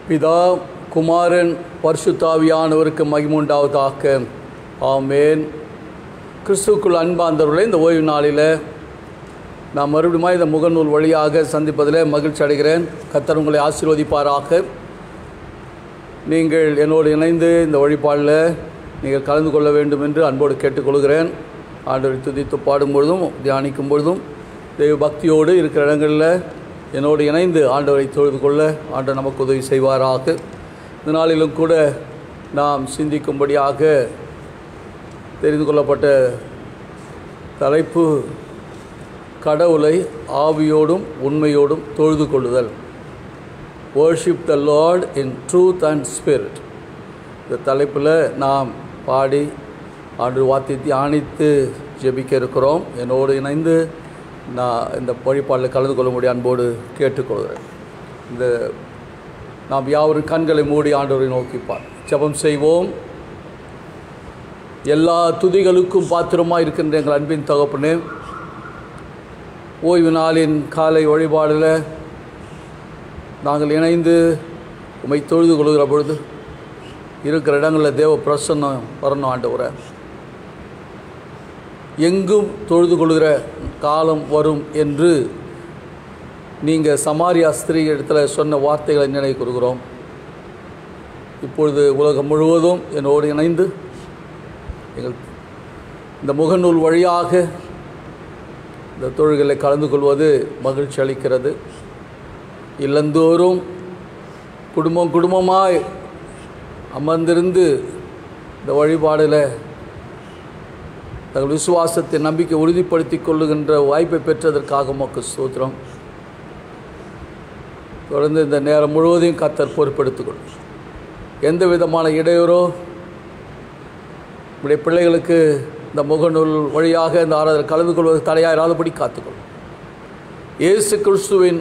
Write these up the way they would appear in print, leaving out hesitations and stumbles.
பிதா குமாரன் பரிசுத்தாவியானவருக்கு மகிமை உண்டாவதாக. ஆமேன். கிறிஸ்துவுக்குள் அன்பார்ந்தவர்களே, இந்த ஓய்வு நாளில் நான் மறுபடியும் இந்த முகநூல் வழியாக சந்திப்பதில் மகிழ்ச்சி அடைகிறேன். கர்த்தர் உங்களை ஆசீர்வதிப்பாராக. நீங்கள் என்னோடு இணைந்து இந்த வழிபாடில் நீங்கள் கலந்து கொள்ள வேண்டும் என்று அன்போடு கேட்டுக்கொள்கிறேன். ஆண்டவரை துதித்து பாடும்பொழுதும் தியானிக்கும் பொழுதும் தெய்வ பக்தியோடு இருக்கிற இடங்களில் என்னோடு இணைந்து ஆண்டவரை தொழுது கொள்ள ஆண்டவர் நமக்கு உதவி செய்வாராக. இந்த நாளிலும் கூட நாம் சிந்திக்கும்படியாக தெரிந்து கொள்ளப்பட்ட தலைப்பு கடவுளை ஆவியோடும் உண்மையோடும் தொழுது கொள்ளுதல். Worship the Lord in truth and spirit. இந்த தலைப்பில் நாம் பாடி ஆண்டு வார்த்தை தியானித்து ஜெபிக்க இருக்கிறோம். என்னோடு இணைந்து நான் இந்த வழிபாடில் கலந்து கொள்ளும்படி அன்போடு கேட்டுக்கொள்கிறேன். இந்த நாம் யாவரும் கண்களை மூடி ஆண்டவரை நோக்கிப்பார் ஜெபம் செய்வோம். எல்லா துதிகளுக்கும் பாத்திரமாக இருக்கின்ற எங்கள் அன்பின் தகப்பனே, ஓய்வு நாளின் காலை வழிபாடில் நாங்கள் இணைந்து உம்மை தொழுது கொள்கிற பொழுது இருக்கிற இடங்களில் தேவ பிரசன்னம் வரணும். ஆண்டவரை எங்கும் தொழுது கொள்கிற காலம் வரும் என்று நீங்கள் சமாரியா ஸ்திரீ இடத்துல சொன்ன வார்த்தைகளை நினைவு கூறுகிறோம். இப்பொழுது உலகம் முழுவதும் என்னோடு இணைந்து எங்கள் இந்த முகநூல் வழியாக இந்த தொழுகைகளை கலந்து கொள்வது மகிழ்ச்சி அளிக்கிறது. இல்லந்தோறும் குடும்பமாய் அமர்ந்திருந்து இந்த வழிபாடில் தங்கள் விசுவாசத்தை நம்பிக்கை உறுதிப்படுத்தி கொள்ளுகின்ற வாய்ப்பை பெற்றதற்காக உமக்கு ஸ்தோத்திரம். தொடர்ந்து இந்த நேரம் முழுவதையும் கர்த்தர் பொறுப்பெடுத்துக்கொள்ளும். எந்த விதமான இடையூறோ நம்முடைய பிள்ளைகளுக்கு இந்த முகநூல் வழியாக இந்த ஆராதனை கலந்து கொள்வது தடையாயிராதபடி காத்துக்கொள்ளும். இயேசு கிறிஸ்துவின்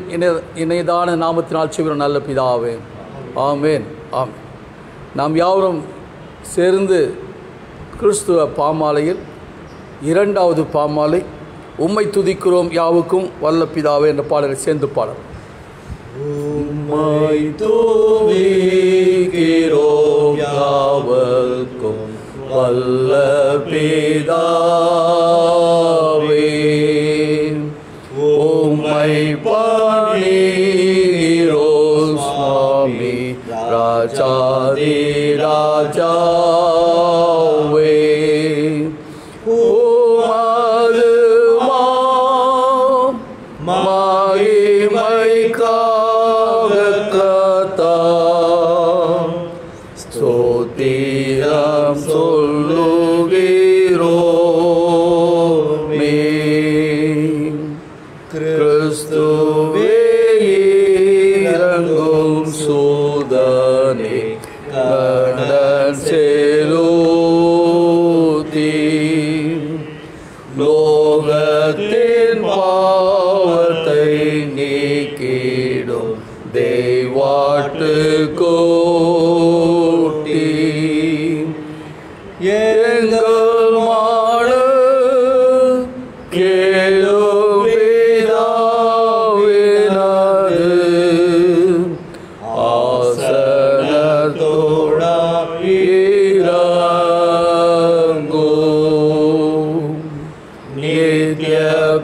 இணையதான நாமத்தினால் செய்கிற நல்ல பிதாவே, ஆமேன். ஆமேன். நாம் யாவரும் சேர்ந்து கிறிஸ்துவ பாமாலையில் 2வது பாமாலை உம்மை துதிக்கிறோம் யாவுக்கும் வல்ல பிதாவே என்ற பாடலை சேர்ந்து பாடலாம். உம்மை துதிக்கிறோம் யாவுக்கும் வல்ல பிதாவே, உம்மை பணிகிறோம் சுவாமி ராஜாதி ராஜாவே, உமது மகிமைக்காக கர்த்தாவே ஸ்தோத்திரம் சொல்லுகிறோமே. கிறிஸ்துவே இறங்கும் சூதனே கடன் செலுத்தி லோகத்தின் பாவத்தை நீக்கிடும் தெய்வாட்டு கோட்டி எங்கள் மாடு கேளுவிதாவினது ஆசனத்தோட இறங்கும் நித்ய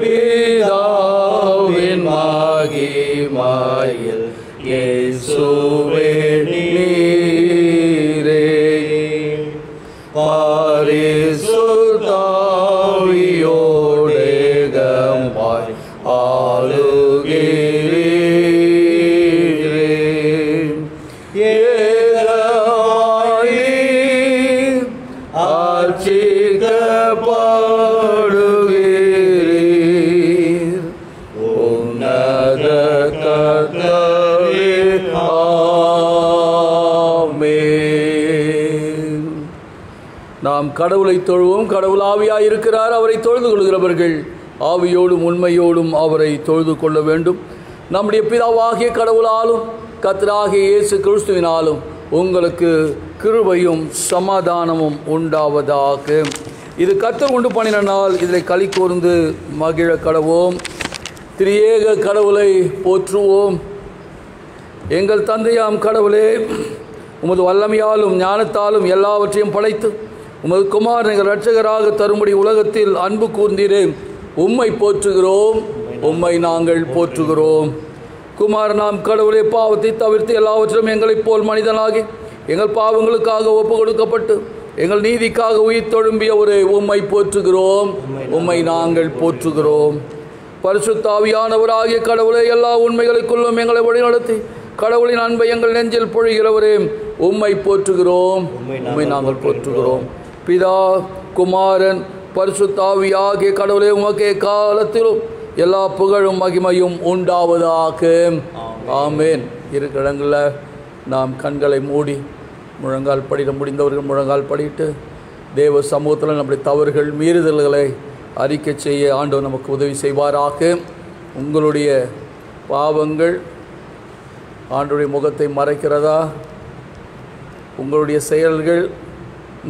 பிதாவின் மகிமையில் இயேசுவே நீரே பரிசுத்தாவியோடு கம்பாய் ஆளுகிறீரே. ஏகமாய் அர்ச்சிக்கப்படுகிறீர் உன்னத கர்த்தரே. ஆமென். நாம் கடவுளை தொழுவோம். கடவுள் ஆவியாய் இருக்கிறார். அவரை தொழுது கொள்கிறவர்கள் ஆவியோடும் உண்மையோடும் அவரை தொழுது கொள்ள வேண்டும். நம்முடைய பிதாவாகிய கடவுளாலும் கர்த்தராகிய இயேசு கிறிஸ்துவினாலும் உங்களுக்கு கிருபையும் சமாதானமும் உண்டாவதாக. இது கர்த்தர் உண்டு பண்ணின நாள். இதில் களி கூர்ந்து மகிழ கடவோம். திரியேக கடவுளை போற்றுவோம். எங்கள் தந்தையாம் கடவுளே, உமது வல்லமையாலும் ஞானத்தாலும் எல்லாவற்றையும் படைத்து உமது குமாரன் எங்கள் இரட்சகராக தரும்படி உலகத்தில் அன்பு கூர்ந்தீரே, உம்மை போற்றுகிறோம், உம்மை நாங்கள் போற்றுகிறோம். குமாரனாம் கடவுளே, பாவத்தை தவிர்த்து எல்லாவற்றிலும் எங்களைப் போல் மனிதனாகி எங்கள் பாவங்களுக்காக ஒப்பு கொடுக்கப்பட்டு எங்கள் நீதிக்காக உயிர் தொழும்பிய ஒரே உம்மை போற்றுகிறோம், உம்மை நாங்கள் போற்றுகிறோம். பரிசுத்த ஆவியானவராகிய கடவுளே, எல்லா உண்மைகளுக்குள்ளும் எங்களை வழிநடத்தி கடவுளின் அன்பை எங்கள் நெஞ்சில் பொழிகிறவரே, உம்மை போற்றுகிறோம், உம்மை நாங்கள் போற்றுகிறோம். பிதா, குமாரன், பரிசுத்த ஆவியாகிய கடவுளே, உமக்கே காலத்திலும் எல்லா புகழும் மகிமையும் உண்டாவதாக. ஆமேன். இருக்கிற இடங்களில் நாம் கண்களை மூடி முழங்கால் படிட முடிந்தவர்கள் முழங்கால் படிட்டு தேவ சமூகத்தில் நம்முடைய தவறுகள் மீறுதல்களை அறிக்கை செய்ய ஆண்டவர் நமக்கு உதவி செய்வாராக. உங்களுடைய பாவங்கள் ஆண்டவருடைய முகத்தை மறைக்கிறதா? உங்களுடைய செயல்கள்,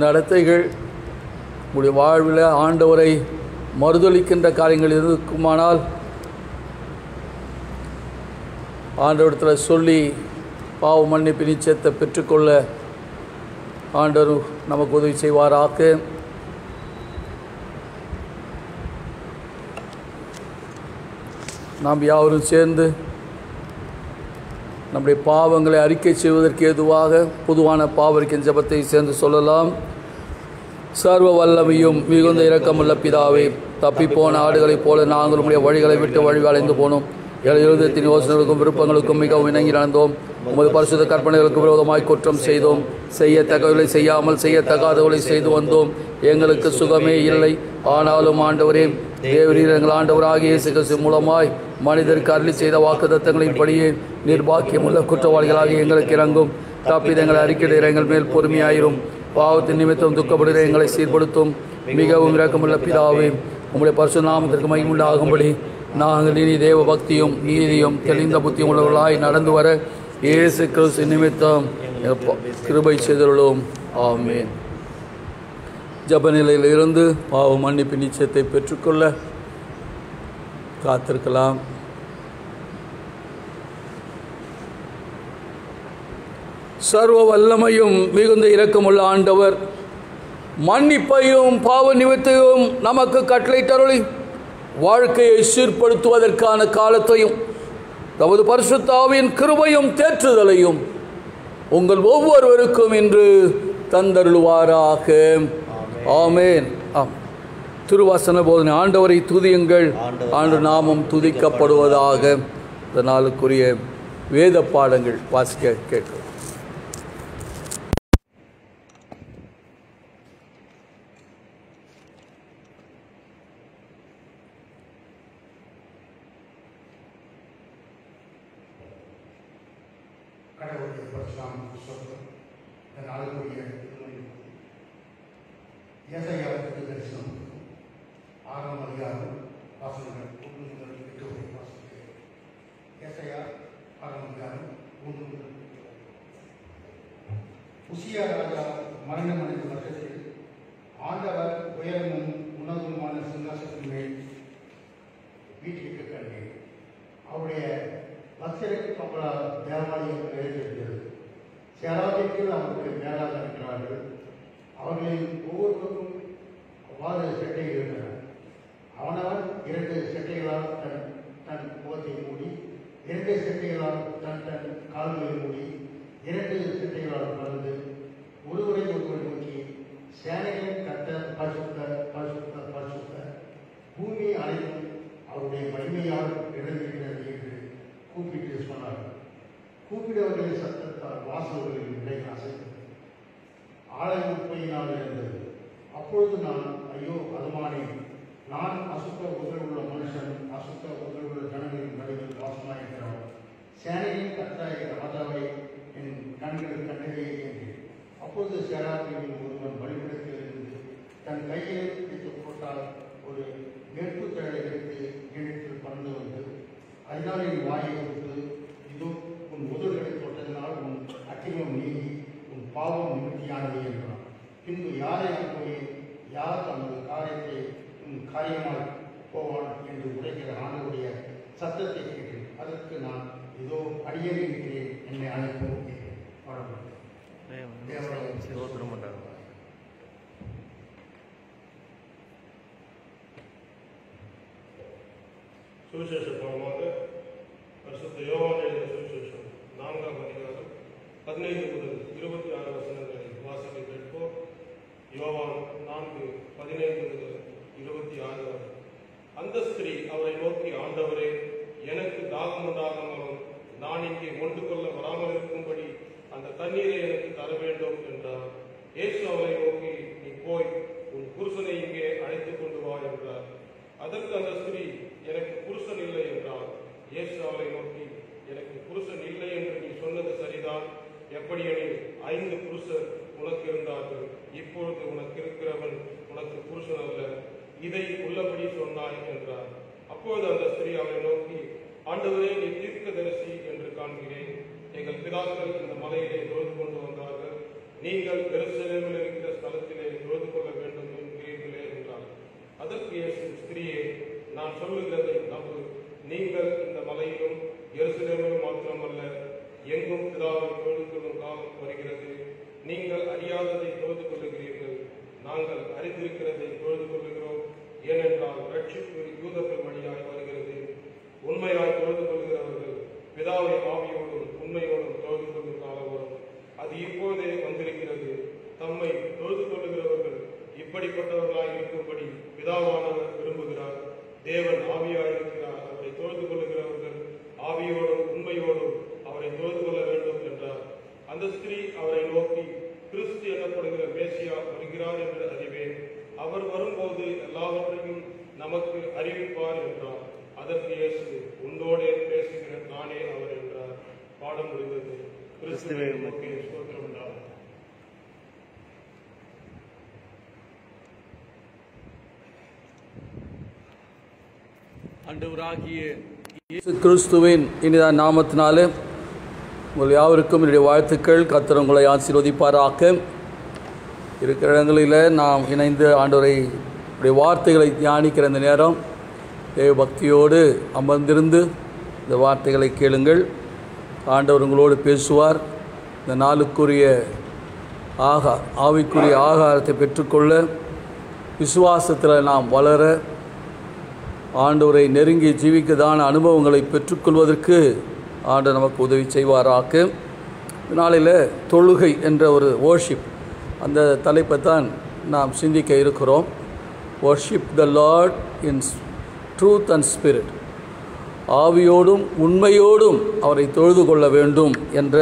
நடத்தைகள் உங்களுடைய வாழ்வில் ஆண்டவரை மறுதலிக்கின்ற காரியங்கள் இருக்குமானால் ஆண்டவரிடத்தில் சொல்லி பாவ மன்னிப்பு நிச்சயத்தை பெற்றுக்கொள்ள ஆண்டவர் நமக்கு உதவி செய்வாராக. நாம் யாவரும் சேர்ந்து நம்முடைய பாவங்களை அறிக்கை செய்வதற்கு ஏதுவாக பொதுவான பாவரிக்கின் ஜெபத்தை சேர்ந்து சொல்லலாம். சர்வ வல்லமையும் மிகுந்த இரக்கமுள்ள பிதாவே, தப்பிப்போன ஆடுகளைப் போல நாங்கள் உடைய வழிகளை விட்டு வழிவளைந்து போனோம். எழுதத்தின் யோசனைகளுக்கும் விருப்பங்களுக்கும் மிகவும் இணங்கி நடந்தோம். உமது பரிசுத்த கற்பனைகளுக்கு விரோதமாய் குற்றம் செய்தோம். செய்யத்தக்கவர்களை செய்யாமல் செய்யத்தகாதவர்களை செய்து வந்தோம். எங்களுக்கு சுகமே இல்லை. ஆனாலும் ஆண்டவரே, தேவரீர் எங்கள் ஆண்டவராகிய இயேசு கிறிஸ்து மூலமாய் மனிதருக்கு அருளி செய்த வாக்குத்தத்தங்களின்படியே நிர்பாக்கியமுள்ள குற்றவாளிகளாக எங்களுக்கு இறங்கும். தப்பிதங்களை அறிக்கையிட எங்கள் மேல் பொறுமையாயிரும். பாவத்தின் நிமித்தம் துக்கப்படுகிற எங்களை சீர்படுத்தும். மிகவும் இரக்கமுள்ள பிதாவே, உம்முடைய பரிசுத்த நாமத்திற்கு மகிமையுண்டாகும்படி நாங்கள் இனி தேவ பக்தியும் நீதியும் தெளிந்த புத்தியும் உள்ளவர்களாய் நடந்து வர இயேசு கிறிஸ்து நிமித்தம் கிருபை செய்தருளும். ஆமேன். ஜப நிலையில் இருந்து பாவ மன்னிப்பு நிச்சயத்தை பெற்றுக்கொள்ள காத்திருக்கலாம். சர்வ வல்லமையும் மிகுந்த இரக்கமுள்ள ஆண்டவர் மன்னிப்பையும் பாவ நிமித்தையும் நமக்கு கட்டளையிட்டருளி வாழ்க்கையை சீர்படுத்துவதற்கான காலத்தையும் தமது பரிசுத்த ஆவியின் கிருபையும் தேற்றுதலையும் உங்கள் ஒவ்வொருவருக்கும் இன்று தந்தருளுவாராக. ஆமேன். திருவசன போதனை. ஆண்டவரை துதியுங்கள், ஆண்டு நாமம் துதிக்கப்படுவதாக. இந்த நாளுக்குரிய வேத பாடங்கள் வாசிக்க கேட்கிறோம். கடவுளுடைய பரிசுத்தம் சொல்லும் இந்த நாளுக்குரிய ஏசாயா தீர்க்கதரிசனம் 6ஆம் அதிகாரம் வாசகங்கள் 1 முதல் 8 வரை வாசிக்கிறேன். ஏசாயா 6ஆம் அதிகாரம் 1 முதல் 8 வரை. உசியா ராஜா மரணம் அடைந்த வருஷத்தில் ஆண்டவர் உயரமும் உன்னதமுமான சிங்காசனத்தின் மேல் வீட்டிற்கு கண்டேன். அவருடைய லட்சருக்கு கப்பலால் தேவாலயம் நிறைவேறுகிறது. சேராபிற்கு அவருக்கு மேலாக இருக்கிறார்கள். அவர்களின் ஒவ்வொருவருக்கும் அவ்வாறு செட்டைகள் இருந்தன. அவனவன் 2 செட்டைகளால் தன் முகத்தை மூடி, 2 செட்டைகளால் தன் கால்களை மூடி, 2 செட்டைகளால் பறந்து ஒருவரை ஒருவர் நோக்கி, சேனைகளின் கர்த்தர் பரிசுத்தர், பரிசுத்தர், பரிசுத்தர், பூமி அனைத்தும் அவருடைய மகிமையால் நிறைந்திருக்கிறது என்று கூப்பிட்டு சொன்னார்கள். கூப்பிடுவர்களின் சத்தத்தால் வாசல்களின் விலை அசைத்தது. ஆலயம் உப்பையினால் இருந்தது. அப்பொழுது நான், ஐயோ அதுமானே, நான் அசுத்த உதவுள்ள மனுஷன், அசுத்த உதவுள்ள ஜனங்களின் நடுவில் வாசமாயிருக்கிறவன், சேனையின் கர்த்தராகிய ராஜாவை என் கண்கள் கண்டதே என்றேன். அப்பொழுது சேராபியின் ஒருவன் பலிபீடத்தில் இருந்து தன் கையில் வைத்துப் போட்டால் ஒரு நெருப்பு திரளை எடுத்து கிணற்றில் பறந்து வந்து, அதனால் என் வாயை கொடுத்து, இதோ உன் உதடுகளை தொட்டதினால் உன் அக்கிரமம் நீங்கி உன் பாவம் நிவர்த்தியானது என்றான். பின்பு யாரை அனுப்புவேன்? யார் தமது காரியத்தை உன் காரியமாய் போவான் என்று உரைக்கிற ஆண்டவருடைய சத்தத்தை கேட்டேன். அதற்கு நான், இதோ அடியேன் இருக்கிறேன், அவனை அழைப்போம். பாடப்படும் சுவிசேஷ பாடமாக பரிசுத்த யோவான் எழுதிய சுவிசேஷம் 4ஆம் அதிகாரம் 15 முதல் 26 வசனங்களை வாசிக்க கேட்போம். யோவான் 4:15 முதல் 26 வரை. அந்த ஸ்திரீ அவரை நோக்கி, ஆண்டவரே, எனக்கு தாகம் உண்டாகாமலும் நான் இங்கே மொண்டு கொள்ள வராமல் இருக்கும்படி அந்த தண்ணீரை எனக்கு தர வேண்டும் என்றார். இயேசு அவரை நோக்கி, நீ போய் உன் புருஷனை இங்கே அழைத்துக் கொண்டு வா என்றார். அதற்கு அந்த ஸ்திரீ, எனக்கு புருஷன் இல்லை என்றார். இயேசு அவரை நோக்கி, எனக்கு புருஷன் இல்லை என்று நீ சொன்னது சரிதான். எப்படியெனில் 5 புருஷர் உனக்கு இருந்தார்கள். இப்பொழுது உனக்கு இருக்கிறவன் உனக்கு புருஷன் அல்ல. இதை உள்ளபடி சொன்னாய் என்றார். அப்பொழுது அந்த ஸ்திரீ அவரை நோக்கி, ஆண்டவரே, நீ தீர்க்கதரிசி என்று காண்கிறேன். எங்கள் பிதாக்கள் இந்த மலையிலே தொழுது கொண்டு வந்தார்கள். நீங்கள் எருசலேமில் இருக்கிற ஸ்தலத்திலே தொழுது கொள்ள வேண்டும் என்கிறீர்களே என்றார். அதற்கு இயேசு, ஸ்திரீயே, நான் சொல்லுகிறதை நம்பு. நீங்கள் இந்த மலையிலும் எருசலேமிலும் மாத்திரமல்ல, எங்கும் பிதாவை தொழுது கொள்ளும் காலம் வருகிறது. நீங்கள் அறியாததை தொழுது கொள்ளுகிறீர்கள், நாங்கள் அறிந்திருக்கிறதை தொழுது கொள்ளுகிறோம். ஏனென்றால் ரட்சிப்பு யூதர்கள் வழியாய் வருகிறது. உண்மையாய் தொழுது கொள்கிறவர்கள் பிதாவை ஆவியோடும் உண்மையோடும் தொழுது கொள்ளும் காலம் வரும். அது இப்போதே வந்திருக்கிறது. தம்மை தொழுது கொள்ளுகிறவர்கள் இப்படிப்பட்டவர்களாய் இருக்கும்படி பிதாவானவர் விரும்புகிறார். தேவன் ஆவியாய் இருக்கிறார். அவரை தொழுது கொள்ளுகிறவர்கள் ஆவியோடும் உண்மையோடும் அவரை தொழுது கொள்ள வேண்டும் என்றார். அந்த ஸ்திரீ அவரை நோக்கி, கிறிஸ்து எனப்படுகிற மேசியா வருகிறார் என்று அறிவேன். அவர் வரும்போது எல்லாவற்றையும் நமக்கு அறிவிப்பார் என்றார். அதற்கு இயேசு, உன்னோடே பேசுகிற நானே அவர் என்றார். பாடம் முடிந்தது. கிறிஸ்துவே உமக்கு ஸ்தோத்திரம் உண்டாகும். ஆண்டவராகிய இயேசு கிறிஸ்துவின் இனிதான நாமத்தினாலே உங்கள் யாவருக்கும் என்னுடைய வாழ்த்துக்கள். கர்த்தர் உங்களை ஆசீர்வதிப்பாராக. இருக்கிற இடங்களில் நாம் இணைந்து ஆண்டவருடைய வார்த்தைகளை தியானிக்கிற இந்த நேரம் தேவ பக்தியோடு அமர்ந்திருந்து இந்த வார்த்தைகளை கேளுங்கள். ஆண்டவர் உங்களோடு பேசுவார். இந்த நாளுக்குரிய ஆவிக்குரிய ஆகாரத்தை பெற்றுக்கொள்ள, விசுவாசத்தில் நாம் வளர, ஆண்டவரை நெருங்கி ஜீவிக்கதான அனுபவங்களை பெற்றுக்கொள்வதற்கு ஆண்டவர் நமக்கு உதவி செய்வாராக. நாளில் தொழுகை என்ற ஒரு வர்ஷிப், அந்த தலைப்பை தான் நாம் சிந்திக்க இருக்கிறோம். Worship the Lord in truth and spirit. ஆவியோடும் உண்மையோடும் அவரை தொழுது கொள்ள வேண்டும் என்ற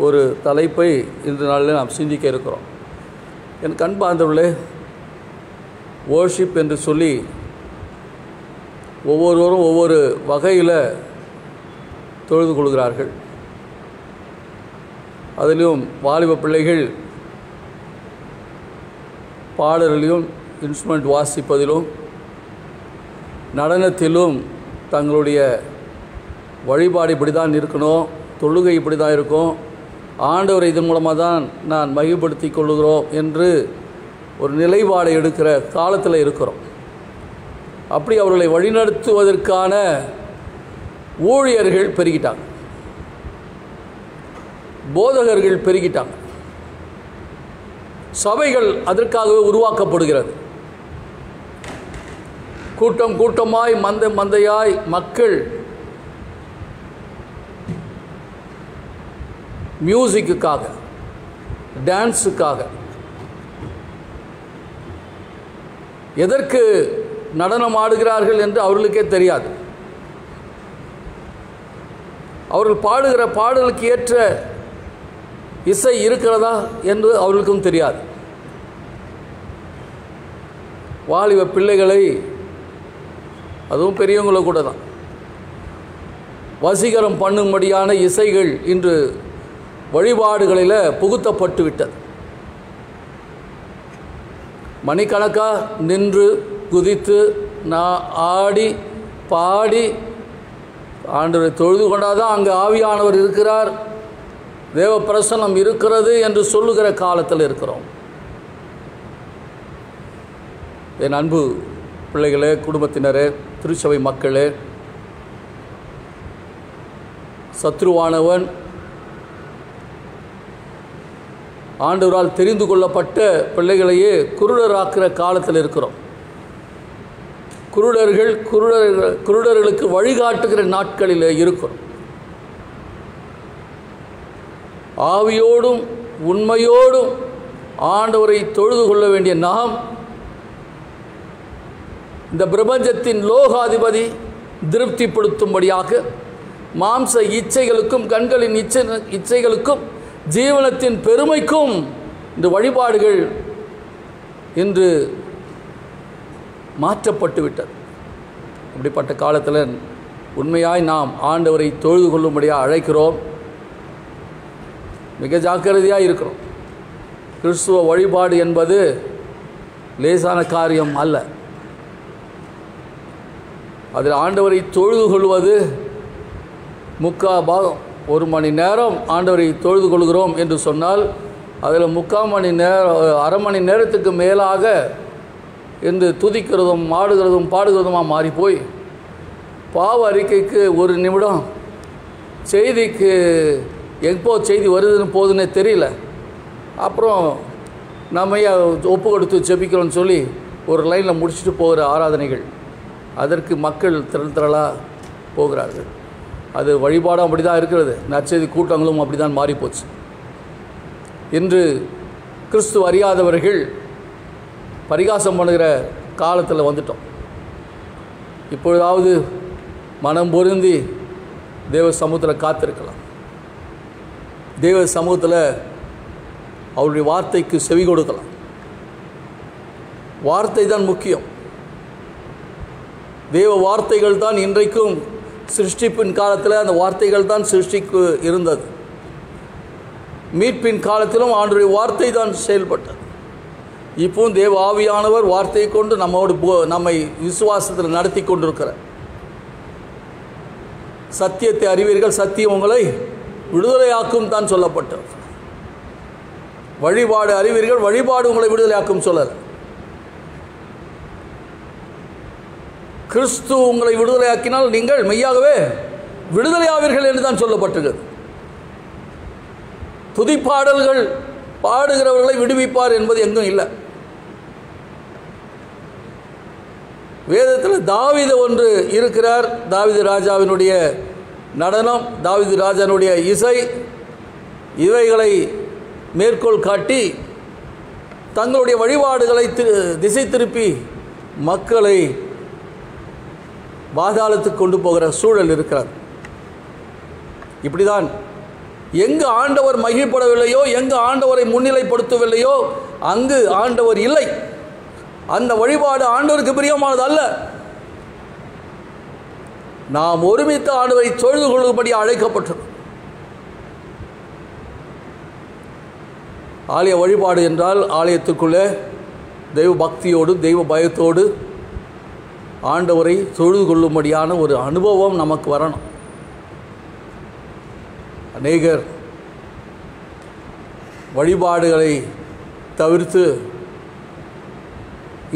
ஒரு தலைப்பை இன்று நாளில் நாம் சிந்திக்க இருக்கிறோம். என் கண்பார்ந்தவர்களே, வர்ஷிப் என்று சொல்லி ஒவ்வொருவரும் ஒவ்வொரு வகையில் தொழுது கொள்கிறார்கள். அதிலும் வாலிப பிள்ளைகள் பாடலிலும் இன்ஸ்ட்ருமெண்ட் வாசிப்பதிலும் நடனத்திலும் தங்களுடைய வழிபாடு இப்படி தான் இருக்கணும், தொழுகை இப்படி தான் இருக்கும், ஆண்டவரை இதன் மூலமாக தான் நான் மகிழ்படுத்தி கொள்ளுகிறோம் என்று ஒரு நிலைப்பாடை எடுக்கிற காலத்தில் இருக்கிறோம். அப்படி அவர்களை வழிநடத்துவதற்கான ஊழியர்கள் பெருகிட்டாங்க, போதகர்கள் பெருகிட்டாங்க, சபைகள் அதற்காகவே உருவாக்கப்படுகிறது. கூட்டம் கூட்டமாய் மந்தையாய் மக்கள் மியூசிக்குக்காக, டான்ஸுக்காக, எதற்கு நடனம் ஆடுகிறார்கள் என்று அவர்களுக்கே தெரியாது. அவர்கள் பாடுகிற பாடலுக்கு ஏற்ற இசை இருக்கிறதா என்று அவர்களுக்கும் தெரியாது. வாலிப பிள்ளைகளை, அதுவும் பெரியவங்கள கூட தான், வசீகரம் பண்ணும்படியான இசைகள் இன்று வழிபாடுகளில் புகுத்தப்பட்டு விட்டது. மணிக்கணக்காக நின்று குதித்து ஆடி பாடி ஆண்டவரை தொழுது கொண்டாதான் அங்கே ஆவியானவர் இருக்கிறார், தேவ பிரசன்னம் இருக்கிறது என்று சொல்லுகிற காலத்தில் இருக்கிறோம். என் அன்பு பிள்ளைகளே, குடும்பத்தினரே, திருச்சபை மக்களே, சத்ருவானவன் ஆண்டவரால் தெரிந்து கொள்ளப்பட்ட பிள்ளைகளையே குருடராக்குற காலத்தில் இருக்கிறோம். குருடர்களுக்கு வழிகாட்டுகிற நாட்களில் இருக்கிறோம். ஆவியோடும் உண்மையோடும் ஆண்டவரை தொழுது கொள்ள வேண்டிய நாம் இந்த பிரபஞ்சத்தின் லோகாதிபதி திருப்திப்படுத்தும்படியாக மாம்ச இச்சைகளுக்கும் கண்களின் இச்சைகளுக்கும் ஜீவனத்தின் பெருமைக்கும் இந்த வழிபாடுகள் இன்று மாற்றப்பட்டு விட்டது. அப்படிப்பட்ட காலத்தில் உண்மையாய் நாம் ஆண்டவரை தொழுது கொள்ளும்படியாக அழைக்கிறோம். மிக ஜாக்கிரதையாக இருக்கிறோம். கிறிஸ்துவ வழிபாடு என்பது லேசான காரியம் அல்ல. அதில் ஆண்டவரை தொழுது கொள்வது முக்கால் பாகம். 1 மணி நேரம் ஆண்டவரை தொழுது கொள்கிறோம் என்று சொன்னால் அதில் 3/4 மணி நேரம், அரை மணி நேரத்துக்கு மேலாக என்று துதிக்கிறதும் ஆடுகிறதும் பாடுகிறதுமாக மாறிப்போய் பாவ அறிக்கைக்கு 1 நிமிடம், செய்திக்கு எப்போ செய்தி வருதுன்னு போகுதுன்னே தெரியல, அப்புறம் நம்ம ஒப்பு கொடுத்து ஜெபிக்கிறோன்னு சொல்லி ஒரு லைனில் முடிச்சுட்டு போகிற ஆராதனைகள், அதற்கு மக்கள் திரளாக போகிறார்கள். அது வழிபாடும் அப்படி தான் இருக்கிறது. நற்செய்தி கூட்டங்களும் அப்படி தான் மாறிப்போச்சு. இன்று கிறிஸ்து அறியாதவர்கள் பரிகாசம் பண்ணுகிற காலத்தில் வந்துட்டோம். இப்பொழுதாவது மனம் பொருந்தி தேவ சமூகத்தில் காத்திருக்கலாம். தேவ சமூகத்தில் அவருடைய வார்த்தைக்கு செவி கொடுக்கலாம். வார்த்தை தான் முக்கியம். தேவ வார்த்தைகள் தான் இன்றைக்கும் சிருஷ்டிப்பின் காலத்தில் அந்த வார்த்தைகள் தான் சிருஷ்டிக்கு இருந்தது. மீட்பின் காலத்திலும் ஆண்டவருடைய வார்த்தை தான் செயல்பட்டது. இப்போவும் தேவ ஆவியானவர் வார்த்தையை கொண்டு நம்மை விசுவாசத்தில் நடத்தி கொண்டிருக்கிறார். சத்தியத்தை அறிவீர்கள், சத்தியம் உங்களை விடுதலையாக்கும் தான் சொல்லப்பட்டது. வழிபாடு அறிவீர்கள், வழிபாடு உங்களை விடுதலையாக்கும் சொல்லல. கிறிஸ்து உங்களை விடுதலையாக்கினால் நீங்கள் மெய்யாகவே விடுதலையாவீர்கள் என்று தான் சொல்லப்பட்டிருக்கிறது. துதிப்பாடல்கள் பாடுகிறவர்களை விடுவிப்பார் என்பது எங்கும் இல்லை. வேதத்தில் தாவீது ஒன்று இருக்கிறார். தாவீது ராஜாவினுடைய நடனம், தாவீது ராஜாவினுடைய இசை, இவைகளை மேற்கோள் காட்டி தங்களுடைய வழிபாடுகளை திசை திருப்பி மக்களை பாதாளத்துக்கு கொண்டு போகிற சூழல் இருக்கிறார். இப்படிதான் எங்கு ஆண்டவர் மகிழ்ப்படவில்லையோ, எங்கு ஆண்டவரை முன்னிலைப்படுத்தவில்லையோ அங்கு ஆண்டவர் இல்லை. அந்த வழிபாடு ஆண்டவருக்கு பிரியமானது அல்ல. நாம் ஒருமித்த ஆண்டவரை தொழுது கொள்ளும்படி அழைக்கப்பட்டோம். ஆலய வழிபாடு என்றால் ஆலயத்துக்குள்ளே தெய்வ பக்தியோடு தெய்வ பயத்தோடு ஆண்டவரை தொழுது கொள்ளும்படியான ஒரு அனுபவம் நமக்கு வரணும். அநேகர் வழிபாடுகளை தவிர்த்து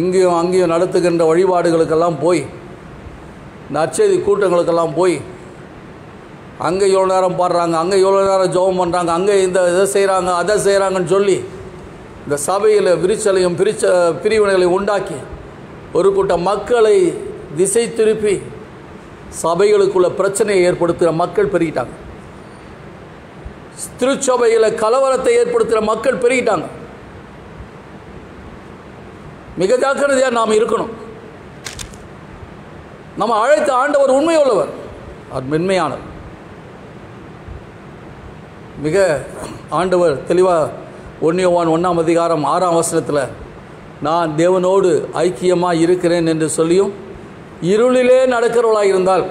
இங்கேயும் அங்கேயும் நடத்துகின்ற வழிபாடுகளுக்கெல்லாம் போய், நற்செய்தி கூட்டங்களுக்கெல்லாம் போய் அங்கே எவ்வளோ நேரம் பாடுறாங்க, அங்கே எவ்வளோ நேரம் ஜெபம் பண்ணுறாங்க, அங்கே இந்த இதை செய்கிறாங்க அதை செய்கிறாங்கன்னு சொல்லி இந்த சபையில் விரிச்சலையும் பிரிவினைகளை உண்டாக்கி ஒரு கூட்டம் மக்களை திசை திருப்பி சபைகளுக்குள்ள பிரச்சனையை ஏற்படுத்துகிற மக்கள் பெருகிட்டாங்க. திருச்சபையில் கலவரத்தை ஏற்படுத்துகிற மக்கள் பெருகிட்டாங்க. மிக ஜாக்கிரதையாக நாம் இருக்கணும். நம்ம அழைத்த ஆண்டவர் உண்மையுள்ளவர், அது மென்மையானவர். மிக ஆண்டவர் தெளிவாக 1 யோவான் 1ஆம் அதிகாரம் 6ஆம் வசனத்தில் நான் தேவனோடு ஐக்கியமாக இருக்கிறேன் என்று சொல்லியும் இருளிலே நடக்கிறவர்களாக இருந்தால்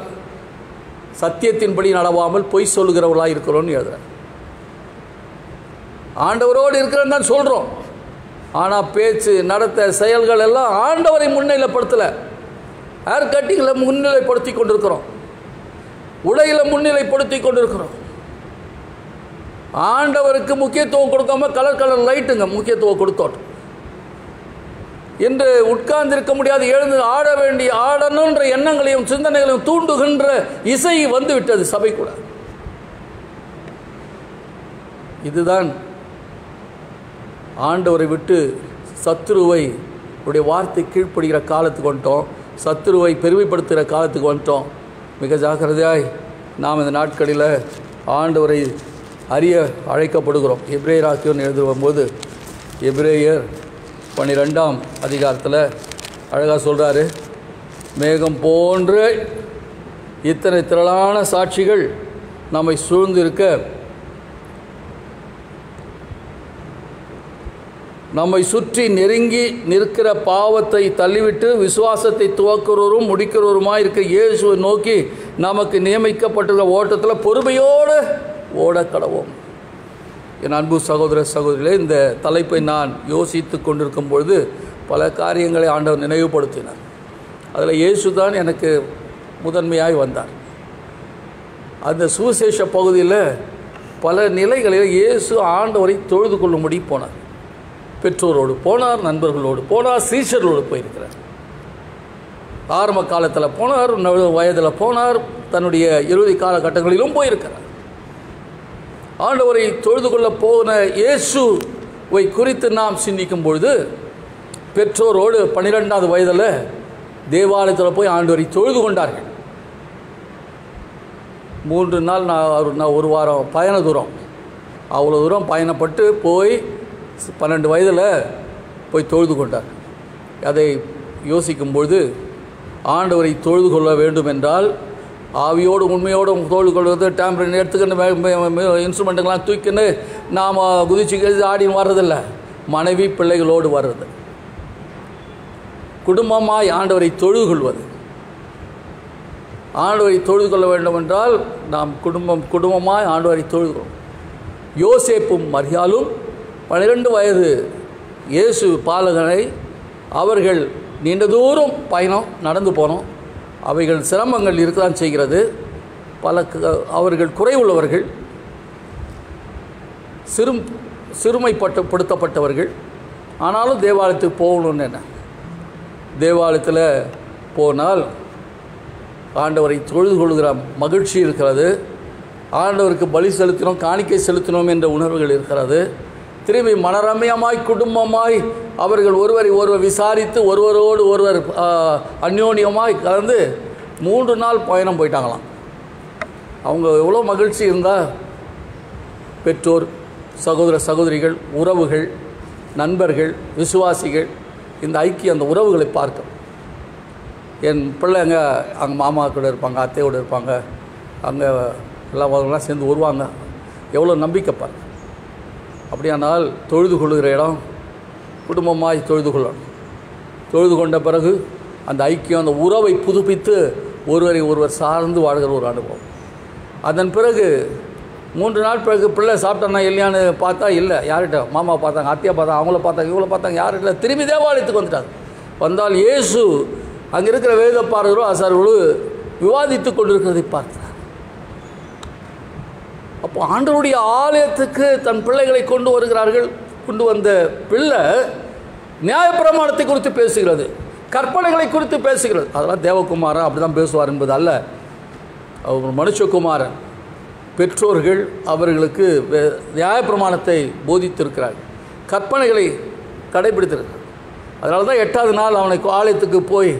சத்தியத்தின்படி நடவாமல் பொய் சொல்லுகிறவர்களாக இருக்கிறோன்னு எழுதுகிறேன். ஆண்டவரோடு இருக்கிறேன்னு தான் சொல்கிறோம். ஆனால் பேச்சு நடத்த செயல்கள் எல்லாம் ஆண்டவரை முன்னிலைப்படுத்தலை. ஹேர் கட்டிங்கில் முன்னிலைப்படுத்தி கொண்டிருக்கிறோம், உடையில் முன்னிலைப்படுத்தி கொண்டிருக்கிறோம். ஆண்டவருக்கு முக்கியத்துவம் கொடுக்காம கலர் கலர் லைட்டுங்க முக்கியத்துவம் கொடுத்தோம். என்று உட்கார்ந்திருக்க முடியாது, எழுந்து ஆட வேண்டிய ஆடணுன்ற எண்ணங்களையும் சிந்தனைகளையும் தூண்டுகின்ற இசை வந்து விட்டது சபைக்குள்ள. இதுதான் ஆண்டவரை விட்டு சத்துருவை உடைய வார்த்தை கீழ்ப்படுகிற காலத்துக்கு வந்துட்டோம். சத்துருவை பெருமைப்படுத்துகிற காலத்துக்கு வந்துட்டோம். மிக ஜாக்கிரதையாய் நாம் இந்த நாட்களில் ஆண்டவரை அறிய அழைக்கப்படுகிறோம். எபிரேயராக்கியோன்னு எழுதும்போது எபிரேயர் 12ஆம் அதிகாரத்தில் அழகாக சொல்கிறாரு, மேகம் போன்ற இத்தனை திரளான சாட்சிகள் நம்மை சூழ்ந்து இருக்க நம்மை சுற்றி நெருங்கி நிற்கிற பாவத்தை தள்ளிவிட்டு விசுவாசத்தை துவக்கிறவரும் முடிக்கிறவருமாய் இருக்கிற இயேசுவை நோக்கி நமக்கு நியமிக்கப்பட்டுள்ள ஓட்டத்தில் பொறுமையோடு ஓட கடவோம். என் அன்பு சகோதர சகோதரிகளே, இந்த தலைப்பை நான் யோசித்து கொண்டிருக்கும் பொழுது பல காரியங்களை ஆண்டவர் நினைவுபடுத்தினார். அதில் இயேசு தான் எனக்கு முதன்மையாய் வந்தார். அந்த சுவிசேஷ பகுதியில் பல நிலைகளில் இயேசு ஆண்டவரை தொழுது கொள்ளும்படி போனார். பெற்றோரோடு போனார், நண்பர்களோடு போனார், சீஷர்களோடு போயிருக்கிறார். ஆரம்ப காலத்தில் போனார், வயதில் போனார், தன்னுடைய இறுதி காலகட்டங்களிலும் போயிருக்கிறார். ஆண்டவரை தொழுது கொள்ள போன இயேசுவை குறித்து நாம் சிந்திக்கும் பொழுது பெற்றோரோடு 12வது வயதில் தேவாலயத்தில் போய் ஆண்டவரை தொழுது கொண்டார்கள். 3 நாள் நான் 1 வாரம் பயண தூரம், அவ்வளோ தூரம் பயணப்பட்டு போய் 12 வயதில் போய் தொழுது கொண்டார். அதை யோசிக்கும்பொழுது ஆண்டவரை தொழுது கொள்ள வேண்டும் என்றால் ஆவியோடு உண்மையோடு தொழுது கொள்வது, டேம்பரின் எடுத்துக்கின்னு இன்ஸ்ட்ருமெண்ட்டுங்கெல்லாம் தூக்கின்னு நாம் குதிச்சு ஆடின்னு வர்றதில்லை, மனைவி பிள்ளைகளோடு வர்றது, குடும்பமாய் ஆண்டவரை தொழுது கொள்வது. ஆண்டவரை தொழுது கொள்ள வேண்டும் என்றால் நாம் குடும்பமாய் ஆண்டவரை தொழுது கொள்வோம். யோசேப்பும் மரியாளும் 12 வயது இயேசு பாலகனை அவர்கள் நீண்ட தூரம் பயணம் நடந்து போனோம். அவைகள் சிரமங்கள் இருக்கதான் செய்கிறது. அவர்கள் குறைவுள்ளவர்கள், சிறுமைப்படுத்தப்பட்டவர்கள். ஆனாலும் தேவாலயத்துக்கு போகணும்னு என்ன, தேவாலயத்தில் போனால் ஆண்டவரை தொழுது கொள்கிற மகிழ்ச்சி இருக்கிறது. ஆண்டவருக்கு பலி செலுத்தினோம், காணிக்கை செலுத்தினோம் என்ற உணர்வுகள் இருக்கிறது. திரும்பி மனரம்யமாய் குடும்பமாய் அவர்கள் ஒருவர் விசாரித்து ஒருவரோடு ஒருவர் அந்யோன்யமாய் கலந்து 3 நாள் பயணம் போயிட்டாங்களாம். அவங்க எவ்வளோ மகிழ்ச்சி இருந்தால் பெற்றோர், சகோதர சகோதரிகள், உறவுகள், நண்பர்கள், விசுவாசிகள், இந்த ஐக்கிய அந்த உறவுகளை பார்க்க. என் பிள்ளைங்க அங்கே மாமா கூட இருப்பாங்க, அத்தையோடு இருப்பாங்க, அங்கே எல்லாம் சேர்ந்து வருவாங்க. எவ்வளோ நம்பிக்கைப்பார். அப்படியானால் தொழுது கொள்ளுகிற இடம் குடும்பமாய் தொழுது கொள்ளணும். தொழுது கொண்ட பிறகு அந்த ஐக்கியம், அந்த உறவை புதுப்பித்து ஒருவரை ஒருவர் சார்ந்து வாழ்கிற ஒரு அனுபவம். அதன் பிறகு 3 நாள் பிறகு பிள்ளை சாப்பிட்டானா இல்லையான்னு பார்த்தா இல்லை, யார்கிட்ட மாமா பார்த்தாங்க, அத்தையை பார்த்தாங்க, அவங்கள பார்த்தாங்க, இவங்கள பார்த்தாங்க, யார்கிட்ட திரும்பி தேவாலயத்துக்கு வந்துட்டாங்க. வந்தால் இயேசு அங்கே இருக்கிற வேத பாரகரோ ஆசாரியர்களோ விவாதித்து கொண்டிருக்கிறதை பார்த்தார். அப்போ ஆண்டவருடைய ஆலயத்துக்கு தன் பிள்ளைகளை கொண்டு வருகிறார்கள். கொண்டு வந்த பிள்ளை நியாயப்பிரமாணத்தை குறித்து பேசுகிறது, கற்பனைகளை குறித்து பேசுகிறது. அதெல்லாம் தேவகுமாரன் அப்படி தான் பேசுவார் என்பது அல்ல. அவர் மனுஷகுமாரன். பெற்றோர்கள் அவர்களுக்கு நியாயப்பிரமாணத்தை போதித்திருக்கிறார்கள், கற்பனைகளை கடைபிடித்திருக்கிறார். அதனால தான் 8வது நாள் அவனை ஆலயத்துக்கு போய்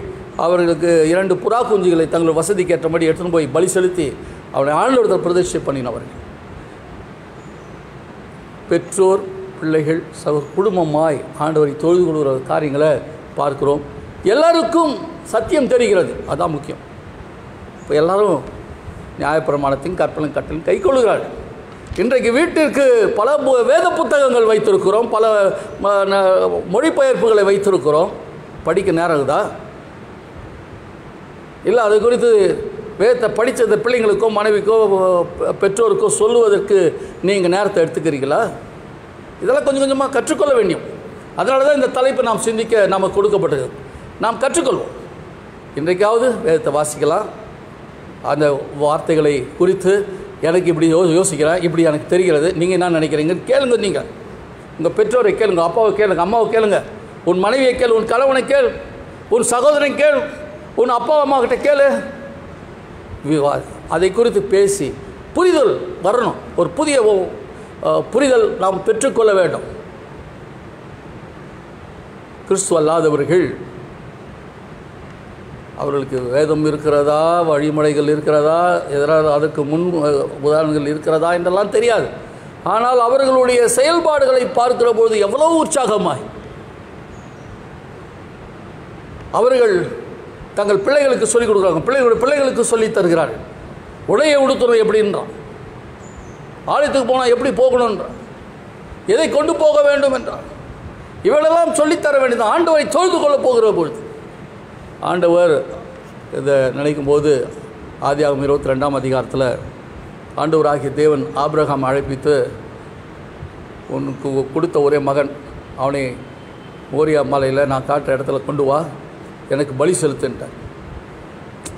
அவர்களுக்கு 2 புறா குஞ்சுகளை தங்கள் வசதிக்கு ஏற்றபடி எடுத்துன்னு போய் பலி செலுத்தி அவனை ஆண்டவரிடத்தில் பிரதிஷ்டை பண்ணினவர்கள். பெற்றோர், பிள்ளைகள், குடும்பமாய் ஆண்டவரை தொழுது கொள்கிற காரியங்களை பார்க்கிறோம். எல்லாருக்கும் சத்தியம் தெரிகிறது, அதுதான் முக்கியம். இப்போ எல்லாரும் நியாயப்பிரமாணத்தையும் கட்டளையும் கை கொள்கிறார்கள். இன்றைக்கு வீட்டிற்கு பல வேத புத்தகங்கள் வைத்திருக்கிறோம், பல மொழிபெயர்ப்புகளை வைத்திருக்கிறோம். படிக்க நேரம் இருக்குதா? இல்லை, அது குறித்து வேதத்தை படித்தது பிள்ளைங்களுக்கோ மனைவிக்கோ பெற்றோருக்கோ சொல்லுவதற்கு நீங்கள் நேரத்தை எடுத்துக்கிறீங்களா? இதெல்லாம் கொஞ்சம் கொஞ்சமாக கற்றுக்கொள்ள வேண்டும். அதனால தான் இந்த தலைப்பை நாம் சிந்திக்க நமக்கு கொடுக்கப்பட்டது. நாம் கற்றுக்கொள்வோம். இன்றைக்காவது வேதத்தை வாசிக்கலாம். அந்த வார்த்தைகளை குறித்து எனக்கு இப்படி யோசிக்கிறேன், இப்படி எனக்கு தெரிகிறது, நீங்கள் என்ன நினைக்கிறீங்கன்னு கேளுங்க. நீங்கள் உங்கள் பெற்றோரை கேளுங்க, அப்பாவை கேளுங்க, அம்மாவை கேளுங்க, உன் மனைவியை கேளு, உன் கணவனை கேள், உன் சகோதரன் கேள், உன் அப்பா அம்மா கிட்ட கேளு. அதை குறித்து பேசி புரிதல் வரணும். ஒரு புதிய புரிதல் நாம் பெற்றுக்கொள்ள வேண்டும். கிறிஸ்துவ அல்லாதவர்கள் அவர்களுக்கு வேதம் இருக்கிறதா, வழிமுறைகள் இருக்கிறதா, எதிராக அதற்கு முன் உதாரணங்கள் இருக்கிறதா என்றெல்லாம் தெரியாது. ஆனால் அவர்களுடைய செயல்பாடுகளை பார்க்கிற பொழுது எவ்வளவு உற்சாகமாய் அவர்கள் தங்கள் பிள்ளைகளுக்கு சொல்லிக் கொடுக்குறாங்க, பிள்ளைகளுக்கு சொல்லித் தருகிறார்கள். உடையை உடுத்துறது எப்படின்றான், ஆலயத்துக்கு போனால் எப்படி போகணுன்றான், எதை கொண்டு போக வேண்டும் என்றான். இவளெல்லாம் சொல்லித்தர வேண்டியது ஆண்டவரை தொழுது கொள்ள போகிற பொழுது. ஆண்டவர் இதை நினைக்கும் போது ஆதியாகமம் 22ஆம் அதிகாரத்தில் ஆண்டவராகிய தேவன் ஆபிரகாம் அழைப்பித்து, உனக்கு கொடுத்த ஒரே மகன், அவனை மோரியா மலையில் நான் காட்டுற இடத்துல கொண்டு வா, எனக்கு பலி செலுத்துன்ட்டார்.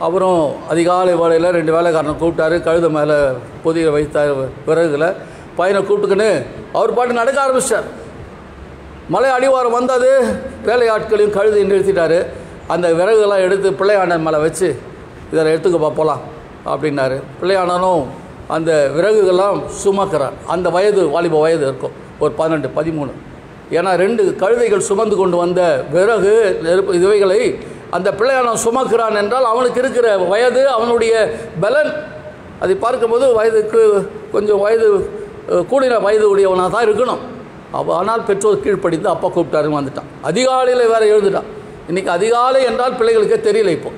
அப்புறம் அதிகாலை வேளையில் 2 வேலைக்காரனை கூப்பிட்டாரு. கழுதை மேலே பொதியை வைத்தார் விறகுல. பையனை கூப்பிட்டுக்கின்னு அவர் பாட்டு நடக்க ஆரம்பிச்சிட்டார். மலை அடிவாரம் வந்தது. வேலையாட்களையும் கழுதையும் நிறுத்திட்டார். அந்த விறகுலாம் எடுத்து பிள்ளையாண்டன் மேலே வச்சு இதில் எடுத்துக்கப்பா போகலாம் அப்படின்னாரு. பிள்ளையாண்டனும் அந்த விறகுகள்லாம் சுமக்கிறார். அந்த வயது வாலிப வயது இருக்கும், ஒரு 12, 13. ஏன்னா 2 கழுதைகள் சுமந்து கொண்டு வந்த விறகு நெருப்பு இவைகளை அந்த பிள்ளையானம் சுமக்கிறான் என்றால் அவனுக்கு இருக்கிற வயது, அவனுடைய பலன், அதை பார்க்கும்போது வயதுக்கு கொஞ்சம் வயது கூடின வயது உடையவனாக தான் இருக்கணும். ஆனால் பெற்றோர் கீழ்ப்படிந்து அப்பா கூப்பிட்டாருன்னு வந்துட்டான். அதிகாலையில் வேறு எழுந்துட்டான். இன்றைக்கி அதிகாலை என்றால் பிள்ளைகளுக்கே தெரியல. இப்போ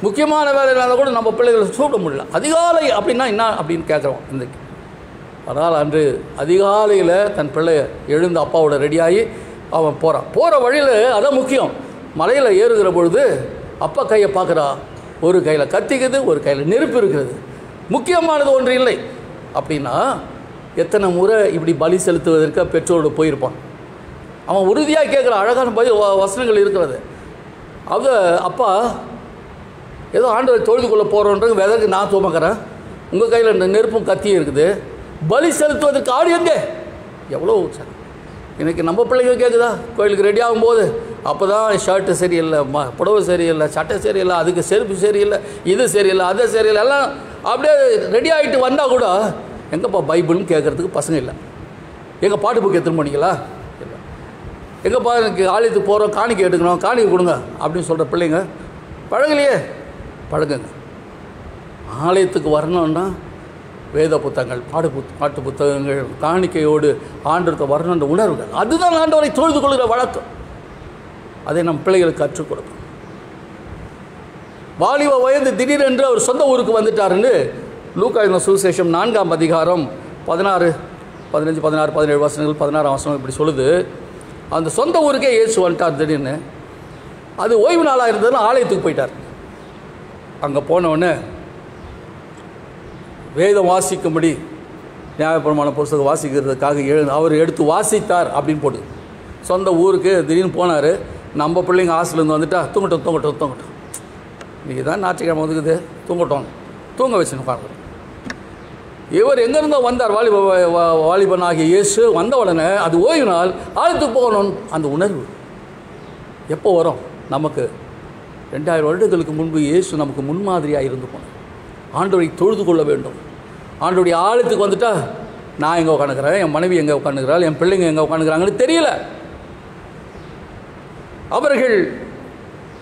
முக்கியமான வேலை இருந்தால் கூட நம்ம பிள்ளைகளை சூட முடியல. அதிகாலை அப்படின்னா என்ன அப்படின்னு கேட்குறோம் இன்றைக்கு. அதனால் அன்று அதிகாலையில் தன் பிள்ளை எழுந்து அப்பாவோட ரெடியாகி அவன் போகிறான். போகிற வழியில் அதான் முக்கியம். மலையில் ஏறுகிற பொழுது அப்பா கையை பார்க்குறா. ஒரு கையில் கத்திக்குது, ஒரு கையில் நெருப்பு இருக்கிறது. முக்கியமானது ஒன்று இல்லை அப்படின்னா எத்தனை முறை இப்படி பலி செலுத்துவதற்கு பெற்றோரோடு போயிருப்பான். அவன் உறுதியாக கேட்குறான். அழகான வசனங்கள் இருக்கிறது. அது அப்பா ஏதோ ஆண்டவரை தொழுது கொள்ள போகிறோன்றது வெதற்கு நான் சுமக்கிறேன், உங்கள் கையில் இந்த நெருப்பும் கத்தியும் இருக்குது, பலி செலுத்துவதற்கு ஆடு எங்கே? எவ்வளோ சார் இன்றைக்கி நம்ம பிள்ளைங்க கேட்குதா? கோயிலுக்கு ரெடி ஆகும்போது அப்போ தான் ஷர்ட்டு சரியில்லை, புடவை சரியில்லை, சட்டை சரியில்லை, அதுக்கு செருப்பு சரியில்லை, இது சரியில்லை, அது சரியில்லை, எல்லாம் அப்படியே ரெடி ஆகிட்டு வந்தால் கூட எங்கப்பா பைபிள்னு கேட்குறதுக்கு பசங்க இல்லை. எங்கள் பாட்டு புக்கு எடுத்துன்னு போனீங்களா? இல்லை. எங்கப்பா எனக்கு ஆலயத்துக்கு போகிறோம், காணிக்கை எடுக்கணும், காணிக்கை கொடுங்க அப்படின்னு சொல்கிற பிள்ளைங்க பழகலையே. பழகுங்க. ஆலயத்துக்கு வரணுன்னா வேத புத்தகங்கள், பாட்டு புத்தகங்கள், காணிக்கையோடு ஆண்டவருக்கு வரணுன்ற உணர்வுகள், அதுதான் ஆண்டவரை தொழுது கொள்கிற வழக்கம். அதை நம் பிள்ளைகளுக்கு கற்றுக் கொடுக்கணும். வாலிப வயது திடீரென்று அவர் சொந்த ஊருக்கு வந்துட்டாருன்னு லூக்கா சுவிசேஷம் 4ஆம் அதிகாரம் 16, 15, 16, 17 வசனங்கள், 16ஆம் வசனம் இப்படி சொல்லுது. அந்த சொந்த ஊருக்கே இயேசு வந்துட்டார் திடீர்னு. அது ஓய்வு நாளாக இருந்ததுன்னா ஆலயத்துக்கு போயிட்டார். அங்கே போனவுடனே வேதம் வாசிக்கும்படி நியாயப்பிரமாண புஸ்தகம் வாசிக்கிறதுக்காக அவர் எடுத்து வாசித்தார் அப்படின்னு போட்டு சொந்த ஊருக்கு திடீர்னு போனார். நம்ம பிள்ளைங்க ஹாஸ்டலேருந்து வந்துட்டா தூங்கட்டும் இன்றைக்கி தான் ஞாயிற்றுக்கிழமை வந்துக்குது, தூங்க வச்சுன்னு பார்க்குறோம். இவர் எங்கேருந்தோ வந்தார், வாலிபன் ஆகிய இயேசு வந்த உடனே அது ஓய்வு நாள், ஆலயத்துக்கு போகணும் அந்த உணர்வு எப்போ வரும்? நமக்கு 2000 வருடங்களுக்கு முன்பு இயேசு நமக்கு முன்மாதிரியாக இருந்து போனார். ஆண்டவரை தொழுது கொள்ள வேண்டும். ஆண்டவருடைய ஆலயத்துக்கு வந்துட்டா நான் எங்கே உட்காந்துக்கிறேன், என் மனைவி எங்கே உட்காந்துக்கிறாள், என் பிள்ளைங்க எங்கே உட்காந்துக்கிறாங்கன்னு தெரியல. அவர்கள்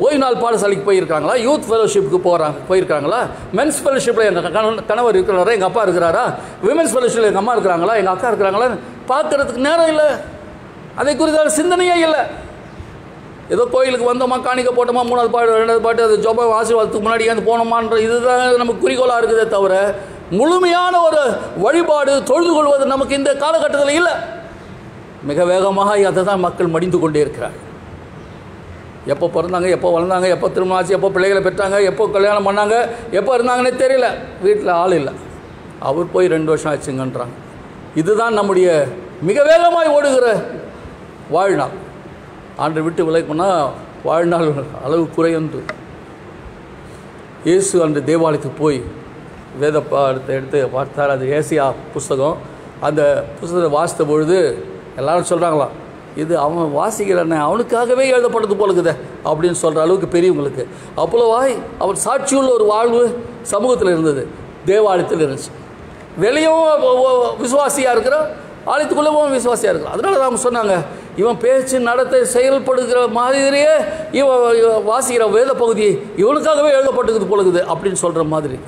ஓய்வு நாள் பாடசாலைக்கு போயிருக்காங்களா, யூத் ஃபெலோஷிப்புக்கு போயிருக்காங்களா, மென்ஸ் ஃபெலோஷிப்பில் எங்கள் கணவர் இருக்கிறாரா, எங்கள் அப்பா இருக்கிறாரா, விமென்ஸ் ஃபெலோஷிப்பில் எங்கள் அம்மா இருக்கிறாங்களா, எங்கள் அக்கா இருக்கிறாங்களா பார்க்குறதுக்கு நேரம் இல்லை. அதை குறித்தான சிந்தனையே இல்லை. ஏதோ கோயிலுக்கு வந்தோமா, காணிக்க போட்டோமா, 3வது பாட்டு 2வது பாட்டு அது ஜோப ஆசீர்வாதத்துக்கு முன்னாடி வந்து போனோமான்ற இதுதான் நமக்கு குறிக்கோளாக இருக்குதே தவிர முழுமையான ஒரு வழிபாடு தொழுது கொள்வது நமக்கு இந்த காலகட்டத்தில் இல்லை. மிக வேகமாக அதை தான் மக்கள் மடிந்து கொண்டே இருக்கிறார். எப்போ பிறந்தாங்க, எப்போ வளர்ந்தாங்க, எப்போ திருமணம் ஆச்சு, எப்போ பிள்ளைகளை பெற்றாங்க, எப்போ கல்யாணம் பண்ணாங்க, எப்போ இருந்தாங்கன்னே தெரியல. வீட்டில் ஆள் இல்லை, அவர் போய் 2 வருஷம் ஆச்சுங்கன்றாங்க. இதுதான் நம்முடைய மிக வேகமாய் ஓடுகிற வாழ்நாள். ஆண்டை விட்டு விலகினா வாழ்நாள் அளவு குறையன்று. இயேசு அன்று தேவாலயத்துக்கு போய் வேத பாடத்தை எடுத்து பார்த்தார். அது ஏசியா புஸ்தகம். அந்த புஸ்தகத்தை வாசித்த பொழுது எல்லாரும் சொல்கிறாங்களாம், இது அவன் வாசிக்கிறானே அவனுக்காகவே எழுதப்பட்டது போல இருக்குதே அப்படின்னு சொல்கிற அளவுக்கு பெரியவங்களுக்கு அவ்வளவாய் அவர் சாட்சியுள்ள ஒரு வாழ்வு சமூகத்தில் இருந்தது, தேவாலயத்தில் இருந்துச்சு. வெளியும் விசுவாசியாக இருக்கிற ஆலயத்துக்குள்ளே போவோம் விசுவாசியாக இருக்கலாம். அதனால தான் அவங்க சொன்னாங்க, இவன் பேச்சு நடத்தை செயல்படுகிற மாதிரியே இவன் வாசிக்கிற வேத பகுதி இவனுக்காகவே எழுதப்பட்டுக்குது போலுக்குது அப்படின்னு சொல்கிற மாதிரி.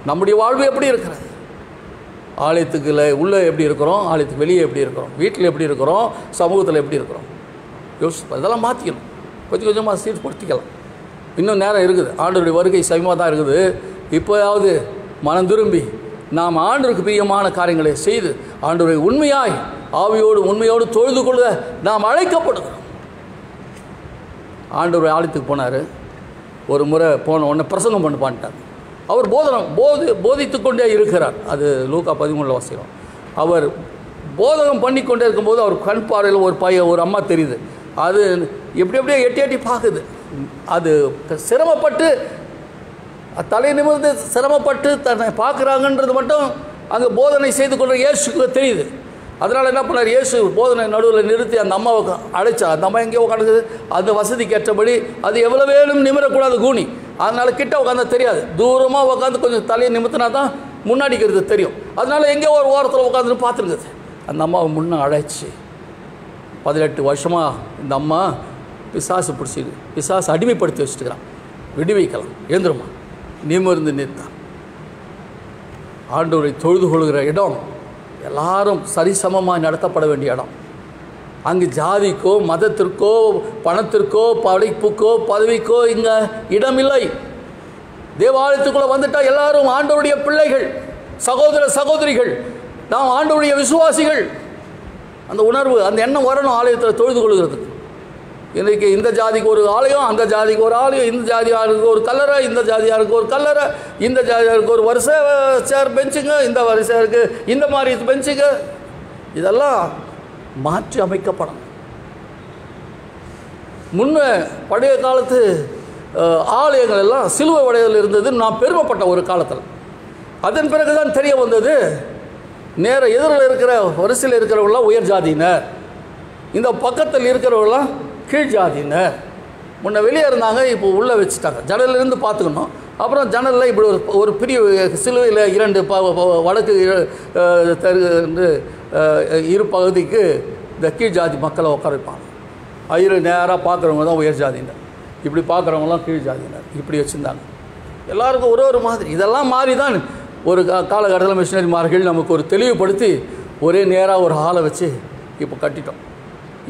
நம்முடைய வாழ்வு எப்படி இருக்கிறது? ஆலயத்துக்குள்ள உள்ளே எப்படி இருக்கிறோம், ஆலயத்துக்கு வெளியே எப்படி இருக்கிறோம், வீட்டில் எப்படி இருக்கிறோம், சமூகத்தில் எப்படி இருக்கிறோம் யோசிப்போம். இதெல்லாம் மாற்றிக்கணும், கொஞ்சம் கொஞ்சமாக சீர்படுத்திக்கலாம். இன்னும் நேரம் இருக்குது, ஆண்டவருடைய வருகை சமயமாக தான் இருக்குது. இப்போயாவது மனம் திரும்பி நாம் ஆண்டவருக்கு பிரியமான காரியங்களை செய்து ஆண்டவரை உண்மையாய் ஆவியோடு உண்மையோடு தொழுது கொள்ள நாம் அழைக்கப்படுகிறோம். ஆண்டவர் ஆலயத்துக்கு போனார். ஒரு முறை போன உடனே பிரசங்கம் பண்ணிட்டார். அவர் போதித்து கொண்டே இருக்கிறார். அது லூக்கா 13 வாசிக்கிறோம். அவர் போதகம் பண்ணி கொண்டே இருக்கும்போது அவர் கண் பார்வையில் ஒரு அம்மா தெரியுது. அது எப்படியே எட்டி பார்க்குது. அது சிரமப்பட்டு தலை நிமிர்ந்து சிரமப்பட்டு தன்னை பார்க்குறாங்கன்றது மட்டும் அங்கே போதனை செய்து கொண்ட இயேசுக்கு தெரியுது. அதனால் என்ன பண்ணார், இயேசு போதனை நடுவில் நிறுத்தி அந்த அம்மாவை அழைச்சா. அந்த அம்மா எங்கேயோ உட்காந்துக்குது. அந்த வசதிக்கு ஏற்றபடி அது எவ்வளோ வேணும் நிமிரக்கூடாது கூனி. அதனால் கிட்ட உட்காந்து தெரியாது, தூரமாக உட்காந்து கொஞ்சம் தலையை நிமித்தினா தான் முன்னாடிக்கிறது தெரியும். அதனால் எங்கேயோ ஒரு ஓரத்தில் உட்காந்துட்டு பார்த்துருக்குது. அந்த அம்மாவை முன்னே அழைச்சி 18 வருஷமாக இந்த அம்மா பிசாசு பிடிச்சிது, பிசாசு அடிமைப்படுத்தி வச்சுட்டுக்கிறான். விடுவிக்கலாம், எழுந்துருமா, நிமிர்ந்து நிற்தான். ஆண்டவரை தொழுது கொள்கிற இடம் எல்லாரும் சரிசமமாக நடத்தப்பட வேண்டிய இடம். அங்கு ஜாதிக்கோ மதத்திற்கோ பணத்திற்கோ படிப்புக்கோ பதவிக்கோ இங்கே இடமில்லை. தேவாலயத்துக்குள்ளே வந்துட்டால் எல்லாரும் ஆண்டவருடைய பிள்ளைகள், சகோதர சகோதரிகள், நாம் ஆண்டவருடைய விசுவாசிகள். அந்த உணர்வு, அந்த எண்ணம் வரணும் ஆலயத்தில் தொழுது கொள்கிறதுக்கு. இன்றைக்கு இந்த ஜாதிக்கு ஒரு ஆலயம், அந்த ஜாதிக்கு ஒரு ஆலயம், இந்த ஜாதியாருக்கு ஒரு கல்லறை, இந்த ஜாதியாருக்கு ஒரு கல்லறை, இந்த ஜாதியாருக்கு ஒரு வரிசை சேர் பெஞ்சுங்க, இந்த வரிசையாருக்கு இந்த மாதிரி பெஞ்சுங்க. இதெல்லாம் மாற்றி அமைக்கப்படும். முன்ன பழைய காலத்து ஆலயங்கள் எல்லாம் சிலுவை உடையதில் இருந்ததுன்னு நான் பெருமைப்பட்ட ஒரு காலத்தில். அதன் பிறகு தான் தெரிய வந்தது, நேர எதிரில் இருக்கிற வரிசையில் இருக்கிறவங்களாம் உயர் ஜாதியினர், இந்த பக்கத்தில் இருக்கிறவங்களாம் கீழ் ஜாதியினர். முன்ன வெளியே இருந்தாங்க, இப்போ உள்ளே வச்சுட்டாங்க. ஜன்னலிருந்து பார்த்துக்கணும். அப்புறம் ஜன்னலில் இப்படி ஒரு பெரிய சிலுவையில் 2 வடக்கு இரு பகுதிக்கு இந்த கீழ் ஜாதி மக்களை உட்கார வைப்பாங்க. நேராக பார்க்குறவங்க தான் உயர் ஜாதியினர், இப்படி பார்க்குறவங்களாம் கீழ் ஜாதியினர், இப்படி வச்சுருந்தாங்க. எல்லாருக்கும் ஒரு மாதிரி. இதெல்லாம் மாறி தான் ஒரு காலகட்டத்தில் மிஷினரிமார்கள் நமக்கு ஒரு தெளிவுபடுத்தி ஒரே நேராக ஒரு ஹாலை வச்சு இப்போ கட்டிட்டோம்.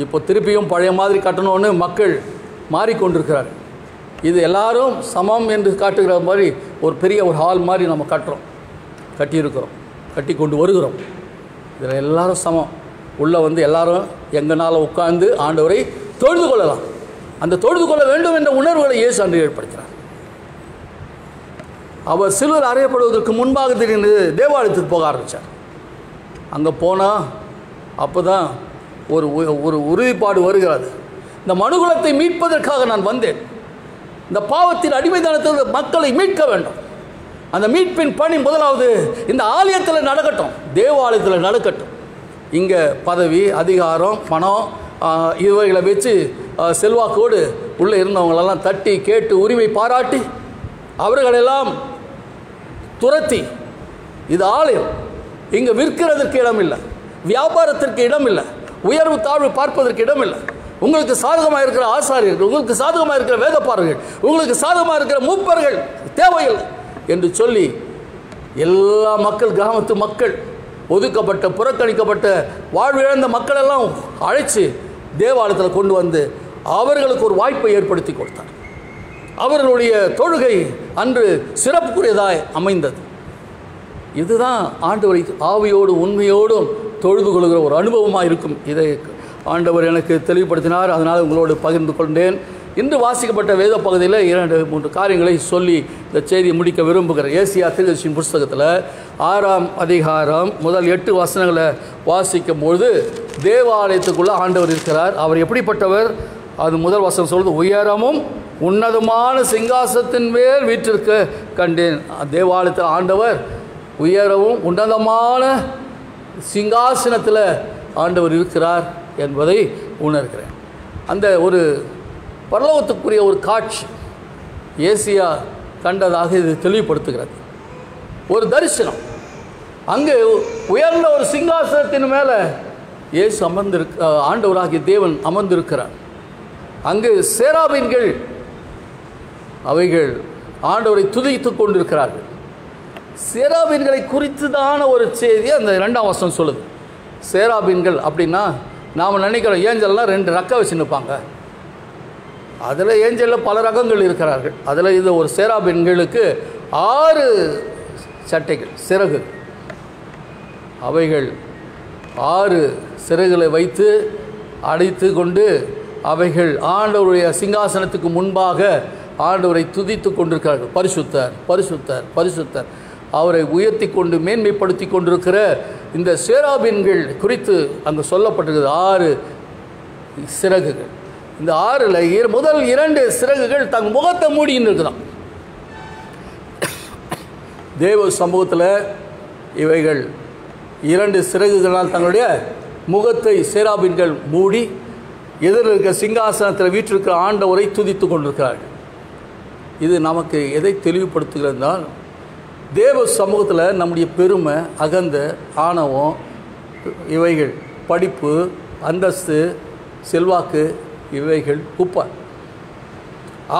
இப்போ திருப்பியும் பழைய மாதிரி கட்டணும்னு மக்கள் மாறிக்கொண்டிருக்கிறார். இது எல்லாரும் சமம் என்று காட்டுகிற மாதிரி ஒரு பெரிய ஒரு ஹால் மாதிரி நம்ம கட்டியிருக்கிறோம், கட்டி கொண்டு வருகிறோம். இதில் எல்லாரும் சமம். உள்ளே வந்து எல்லாரும் எங்கனால உட்கார்ந்து ஆண்டவரை தொழுது கொள்ளலாம். அந்த தொழுது கொள்ள வேண்டும் என்ற உணர்வுகளை இயேசு அன்று ஏற்படுத்தினார். அவர் சிலுவையில் அறையப்படுவதற்கு முன்பாக திடீர்னு தேவாலயத்துக்கு போக ஆரம்பித்தார். அங்கே போனால் அப்போ தான் ஒரு உறுதிப்பாடு வருகிறது. இந்த மனுகுலத்தை மீட்பதற்காக நான் வந்தேன். இந்த பாவத்தின் அடிமைத்தனத்தில் மக்களை மீட்க வேண்டும். அந்த மீட்பின் பணி முதலாவது இந்த ஆலயத்தில் நடக்கட்டும், தேவாலயத்தில் நடக்கட்டும். இங்கே பதவி, அதிகாரம், பணம் இவைகளை வச்சு செல்வாக்கோடு உள்ளே இருந்தவங்களெல்லாம் தட்டி கேட்டு உரிமை பாராட்டி அவர்களெல்லாம் துரத்தி, இது ஆலயம், இங்கே விற்கிறதற்கு இடம் இல்லை, வியாபாரத்திற்கு இடம் இல்லை, உயர்வு தாழ்வு பார்ப்பதற்கு இடம் இல்லை. உங்களுக்கு சாதகமாக இருக்கிற ஆசாரியர்கள், உங்களுக்கு சாதகமாக இருக்கிற வேதப்பாரர்கள், உங்களுக்கு சாதகமாக இருக்கிற மூப்பர்கள் தேவையில்லை என்று சொல்லி எல்லா மக்கள், கிராமத்து மக்கள், ஒதுக்கப்பட்ட புறக்கணிக்கப்பட்ட வாழ்விழந்த மக்கள் எல்லாம் அழைச்சி தேவாலயத்தில் கொண்டு வந்து அவர்களுக்கு ஒரு வாய்ப்பை ஏற்படுத்தி கொடுத்தார். அவர்களுடைய தொழுகை அன்று சிறப்புக்குரியதாய் அமைந்தது. இதுதான் ஆண்டவரை ஆவியோடு உண்மையோடும் தொழுது கொள்கிற ஒரு அனுபவமாக இருக்கும். இதை ஆண்டவர் எனக்கு தெளிவுபடுத்தினார். அதனால் உங்களோடு பகிர்ந்து கொண்டேன். இன்று வாசிக்கப்பட்ட வேத பகுதியில் 2-3 காரியங்களை சொல்லி இந்த செய்தியை முடிக்க விரும்புகிறேன். ஏசியா தீர்க்கதரிசியின் புஸ்தகத்தில் 6ஆம் அதிகாரம் முதல் 8 வசனங்களை வாசிக்கும்பொழுது தேவாலயத்துக்குள்ளே ஆண்டவர் இருக்கிறார். அவர் எப்படிப்பட்டவர்? அது முதல் வசனம் சொல்வது, உயரமும் உன்னதமான சிங்காசனத்தின் மேல் வீற்றிருக்க கண்டேன். தேவாலயத்தில் ஆண்டவர் உயரவும் உன்னதமான சிங்காசனத்தில் ஆண்டவர் இருக்கிறார் என்பதை உணர்கிறேன். அந்த ஒரு பரலோகத்துக்குரிய ஒரு காட்சி ஏசியா கண்டதாக இது தெளிவுபடுத்துகிறது. ஒரு தரிசனம். அங்கு உயர்ந்த ஒரு சிங்காசனத்தின் மேலே இயேசு ஆண்டவராகிய தேவன் அமர்ந்திருக்கிறார். அங்கு சேராபீன்கள் அவைகள் ஆண்டவரை துதித்துக் கொண்டிருக்கிறார்கள். சேராபீன்களை குறித்து தான ஒரு செய்தி அந்த 2ஆம் வசனம் சொல்லுது. சேராபீன்கள் அப்படின்னா நாம் நினைக்கிறோம் ஏஞ்சல்லாம் 2 ரக்க வச்சு நிற்பாங்க. அதில் ஏஞ்சலில் பல ரகங்கள் இருக்கிறார்கள். அதில் இது ஒரு சேராபீன்களுக்கு 6 சட்டைகள், சிறகு. அவைகள் 6 சிறகுகளை வைத்து அடைத்து கொண்டு அவைகள் ஆண்டவருடைய சிங்காசனத்துக்கு முன்பாக ஆண்டவரை துதித்து கொண்டிருக்கிறார்கள். பரிசுத்தர், பரிசுத்தர், பரிசுத்தர். அவரை உயர்த்தி கொண்டு மேன்மைப்படுத்தி கொண்டிருக்கிற இந்த சேராபீன்கள் குறித்து அங்கு சொல்லப்பட்டிருக்கிறது 6 சிறகுகள். இந்த 6ல் முதல் 2 சிறகுகள் தங்கள் முகத்தை மூடின்னு இருக்குதான். தேவ சமூகத்தில் இவைகள் 2 சிறகுகளால் தங்களுடைய முகத்தை சேராபீன்கள் மூடி எதிரில் இருக்க சிங்காசனத்தில் வீற்றிருக்கிற ஆண்டவரை துதித்து கொண்டிருக்கிறார்கள். இது நமக்கு எதை தெளிவுபடுத்துகிறதால் தேவ சமூகத்தில் நம்முடைய பெருமை, அகந்த, ஆணவம், இவைகள், படிப்பு, அந்தஸ்து, செல்வாக்கு, இவைகள் குப்பை.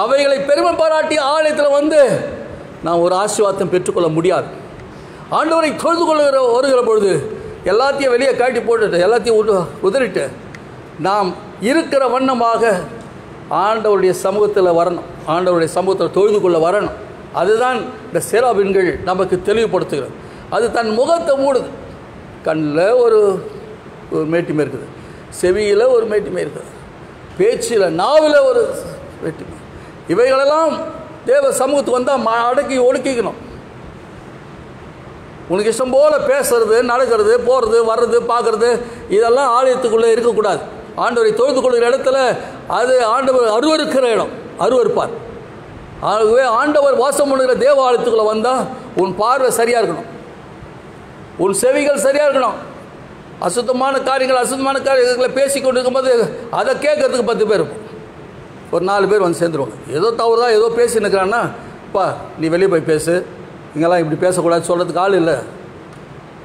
அவைகளை பெருமை பாராட்டி ஆலயத்தில் வந்து நாம் ஒரு ஆசீர்வாதம் பெற்றுக்கொள்ள முடியாது. ஆண்டவரை தொழுது வருகிற பொழுது எல்லாத்தையும் வெளியே காட்டி போட்டுட்டு எல்லாத்தையும் உதறிட்டு நாம் இருக்கிற வண்ணமாக ஆண்டவருடைய சமூகத்தில் வரணும். ஆண்டவருடைய சமூகத்தில் தொழுது கொள்ள வரணும். அதுதான் இந்த சேராபீன்கள் நமக்கு தெளிவுபடுத்துகிறது. அது தன் முகத்தை மூடுது. கண்ணில் ஒரு மேட்டிமை இருக்குது, செவியில் ஒரு மேட்டிமை இருக்குது, பேச்சில், நாவில் ஒரு மேட்டிமை. இவைகளெல்லாம் தேவ சமூகத்துக்கு வந்தால் அடக்கி ஒடுக்கிக்கணும். உனக்கு இஷ்டம் போல் பேசுறது, நடக்கிறது, போகிறது, வர்றது, பார்க்குறது, இதெல்லாம் ஆலயத்துக்குள்ளே இருக்கக்கூடாது. ஆண்டவரை தொழுது கொள்கிற இடத்துல அது ஆண்டவர் அருவருக்கிற இடம், அருவருப்பார். ஆகவே ஆண்டவர் வாசம் பண்ணுகிற தேவாலயத்துக்குள்ளே வந்தால் உன் பார்வை சரியாக இருக்கணும், உன் செவிகள் சரியாக இருக்கணும். அசுத்தமான காரியங்களை பேசி கொண்டு இருக்கும்போது அதை கேட்கறதுக்கு 10 பேர் இருக்கும். ஒரு 4 பேர் வந்து சேர்ந்துருவாங்க. ஏதோ தவறு தான் ஏதோ பேசி நிற்கிறான்னா, பா நீ வெளியே போய் பேசு, இங்கெல்லாம் இப்படி பேசக்கூடாது சொல்கிறதுக்கு ஆள் இல்லை.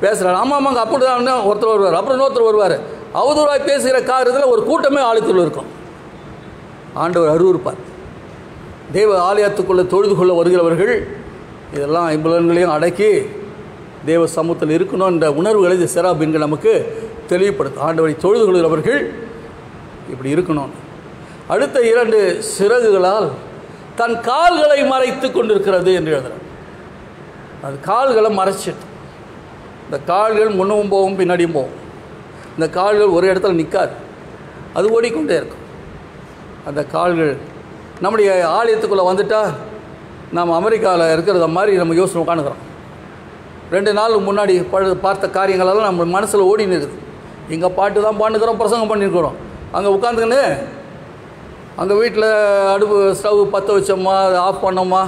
பேசுகிறாங்க, ஆமாங்க அப்படி தான் ஒருத்தர் வருவார், அப்புறம் இன்னொருத்தர் வருவார். அவதூறாய் பேசுகிற காரியத்தில் ஒரு கூட்டமே ஆலயத்தில் இருக்கும். ஆண்டவர் அருவருப்பார். தேவ ஆலயத்துக்குள்ளே தொழுது கொள்ள வருகிறவர்கள் இதெல்லாம் ஐம்புலன்களையும் அடக்கி தேவ சமூகத்தில் இருக்கணும் என்ற உணர்வுகளை இந்த சேராபீன்கள் நமக்கு தெளிவுபடுத்தும். ஆண்டவரை தொழுது கொள்கிறவர்கள் இப்படி இருக்கணும். அடுத்த 2 சிறகுகளால் தன் கால்களை மறைத்து கொண்டிருக்கிறது என்று எழுதுகிறார். அது கால்களை மறைச்சிட்டு, இந்த கால்கள் முன்னவும் போகும் பின்னாடியும் போகும். இந்த கால்கள் ஒரு இடத்துல நிற்காது, அது ஓடிக்கொண்டே இருக்கும். அந்த கால்கள் நம்முடைய ஆலயத்துக்குள்ளே வந்துட்டால் நாம் அமெரிக்காவில் இருக்கிறத மாதிரி நம்ம யோசனை உட்காந்துக்கிறோம். 2 நாள் முன்னாடி பார்த்த காரியங்களெல்லாம் நம்ம மனசில் ஓடின்னு இருக்குது. இங்கே பாட்டு தான் பாண்டுக்கிறோம், பிரசங்கம் பண்ணியிருக்கிறோம். அங்கே உட்காந்துக்கின்னு அங்கே வீட்டில் அடுப்பு ஸ்டவ் பற்ற வச்சோமா, அதை ஆஃப் பண்ணோமா,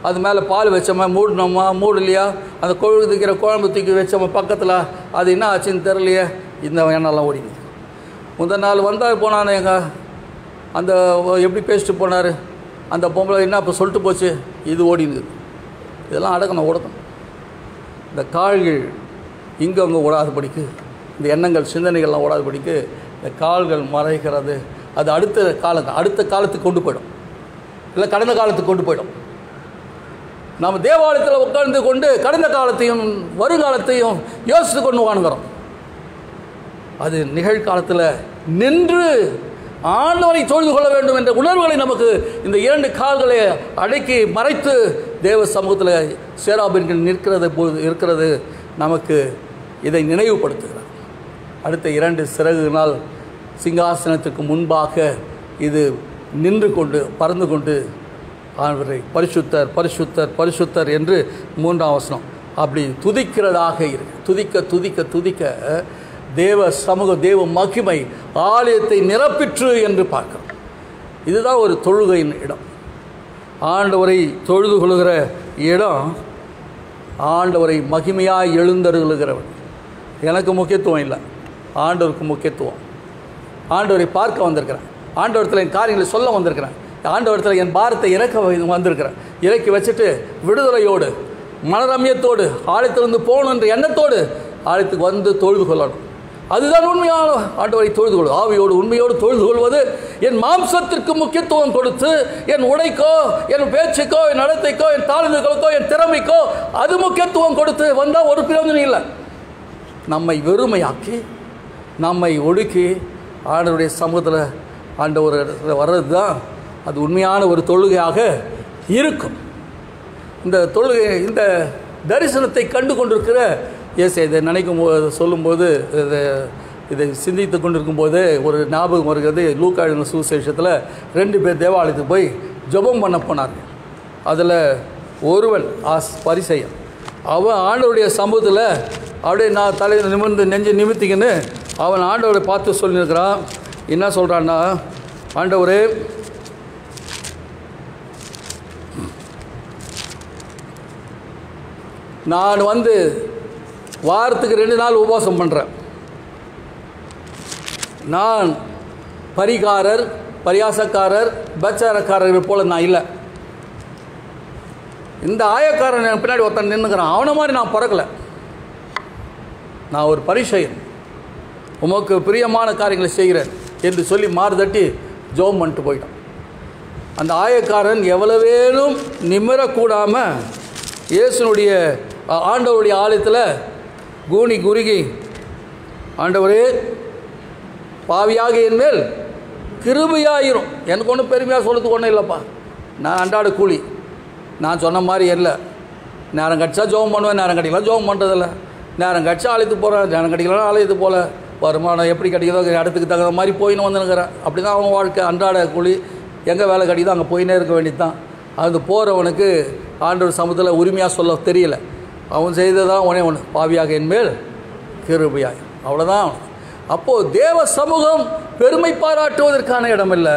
அது மேலே பால் வச்சோமா, மூடணுமா, மூடலையா, அந்த கொழுகு தூக்கிற குழம்பு தூக்கி வச்சோமா பக்கத்தில், அது என்ன ஆச்சுன்னு தெரியலையே, இந்த எண்ணெல்லாம் ஓடிங்க. முந்தின நாள் வந்தால் போனானே எங்கள் அந்த எப்படி பேசிட்டு போனார், அந்த பொம்பளை என்ன இப்போ சொல்லிட்டு போச்சு, இது ஓடினுது. இதெல்லாம் அடக்கணும், ஓடணும். இந்த கால்கள் இங்கே அங்கே ஓடாதபடிக்கு, இந்த எண்ணங்கள் சிந்தனைகள்லாம் ஓடாதபடிக்கு இந்த கால்கள் மறைக்கிறது. அது அடுத்த காலத்துக்கு கொண்டு போயிடும், இல்லை கடந்த காலத்துக்கு கொண்டு போயிடும். நாம் தேவாலயத்தில் உட்கார்ந்து கொண்டு கடந்த காலத்தையும் வருங்காலத்தையும் யோசித்து கொண்டு உட்காந்துக்கிறோம். அது நிகழ்காலத்தில் நின்று ஆண்டவரை தொழுது கொள்ள வேண்டும் என்ற உணர்வுகளை நமக்கு இந்த 2 கால்களை அடக்கி மறைத்து தேவ சமூகத்தில் சேராபீன்கள் இருக்கிறது நமக்கு இதை நினைவுபடுத்துகிறார். அடுத்த 2 சிறகுகளால் சிங்காசனத்துக்கு முன்பாக இது நின்று கொண்டு பறந்து கொண்டு ஆண்டவரை பரிசுத்தர் பரிசுத்தர் பரிசுத்தர் என்று 3ஆம் வசனம் அப்படி துதிக்கிறதாக இருக்கு. துதிக்க துதிக்க துதிக்க தேவ சமூக தேவ மகிமை ஆலயத்தை நிரப்பிற்று என்று பார்க்கிறோம். இதுதான் ஒரு தொழுகையின் இடம். ஆண்டவரை தொழுது கொள்கிற இடம், ஆண்டவரை மகிமையாக எழுந்தருளுகிறவன். எனக்கு முக்கியத்துவம் இல்லை, ஆண்டவருக்கு முக்கியத்துவம். ஆண்டவரை பார்க்க வந்திருக்கிறேன், ஆண்டவரத்தில் என் காரியங்களை சொல்ல வந்திருக்கிறேன், ஆண்டவரத்தில் என் பாரத்தை இறக்க வந்திருக்கிறேன். இறக்கி வச்சுட்டு விடுதலையோடு மனரம்யத்தோடு ஆலயத்திலிருந்து போகணும் என்ற எண்ணத்தோடு ஆலயத்துக்கு வந்து தொழுது கொள்ளணும். அதுதான் உண்மையான ஆண்டவரை தொழுது கொள்வது. ஆவியோடு உண்மையோடு தொழுது கொள்வது. என் மாம்சத்திற்கு முக்கியத்துவம் கொடுத்து என் உடைக்கோ, என் பேச்சுக்கோ, என் நடத்தைக்கோ, என் தாழ்ந்துகளுக்கோ, என் திறமைக்கோ அது முக்கியத்துவம் கொடுத்து வந்தால் ஒரு பிரயோஜனம் இல்லை. நம்மை வெறுமையாக்கி நம்மை ஒடுக்கி ஆண்டவருடைய சமூகத்தில் ஆண்டவர் வர்றது தான் அது உண்மையான ஒரு தொழுகையாக இருக்கும். இந்த தொழுகை, இந்த தரிசனத்தை கண்டு கொண்டிருக்கிற இயேசு இதை நினைக்கும் போது, சொல்லும்போது, இதை சிந்தித்து கொண்டிருக்கும்போது ஒரு ஞாபகம் வருகிறது. லூக்கா எழுதின சுவிசேஷத்தில் 2 பேர் தேவாலயத்துக்கு போய் ஜெபம் பண்ண போனார்கள். அதில் ஒருவன் பரிசேயன். அவன் ஆண்டவருடைய சமூகத்தில் அப்படியே நான் தலையில் நிமிர்ந்து நெஞ்சு நிமித்திக்கின்னு அவன் ஆண்டவரை பார்த்து சொல்லியிருக்கிறான். என்ன சொல்கிறான்னா, ஆண்டவரே, நான் வந்து வாரத்துக்கு 2 நாள் உபவாசம் பண்ணுறேன். நான் பரிகாரர், பரியாசக்காரர், பச்சாரக்காரர்கள் போல் நான் இல்லை. இந்த ஆயக்காரன் என் பின்னாடி ஒருத்தன் நின்றுக்கிறான், அவனை மாதிரி நான் பிறக்கலை. நான் ஒரு பரிசேயன், உமக்கு பிரியமான காரியங்களை செய்கிறேன் என்று சொல்லி மாறுதட்டி ஜெபம் பண்ணிட்டு போயிட்டான். அந்த ஆயக்காரன் எவ்வளவேனும் நிமிரக்கூடாமல் இயேசுனுடைய ஆண்டவருடைய ஆலயத்தில் கூனி குறுகி, ஆண்டவரே, பாவியாக என் மேல் கிருபையாயிரும். எனக்கு ஒன்றும் பெருமையாக சொல்கிறதுக்கு ஒன்றும் இல்லைப்பா, நான் அன்றாட கூலி, நான் சொன்ன மாதிரி இல்லை. நேரம் கடிச்சா ஜெபம் பண்ணுவேன், நேரம் கடிக்கலாம் ஜெபம் பண்ணுறதில்ல. நேரம் கடிச்சா ஆலயத்துக்கு போகிறேன், நேரம் கடிக்கலாம் ஆலயத்துக்கு போகல. வருமானம் எப்படி கிடைக்குதோ இடத்துக்கு தகுந்த மாதிரி போயின்னு வந்துனுக்கிறேன். அப்படி தான் அவன் வாழ்க்கை, அன்றாட கூலி. எங்கே வேலை கிடைக்குதோ அங்கே போயினே இருக்க வேண்டியது தான். அது போகிறவனுக்கு ஆண்டவர் சமூகத்தில் உரிமையாக சொல்ல தெரியல. அவன் செய்ததான் ஒன்றே ஒன்று, பாவியாக என் மேல் கிருபையாய், அவ்வளோதான். அப்போது தேவ சமூகம் பெருமை பாராட்டுவதற்கான இடம் இல்லை.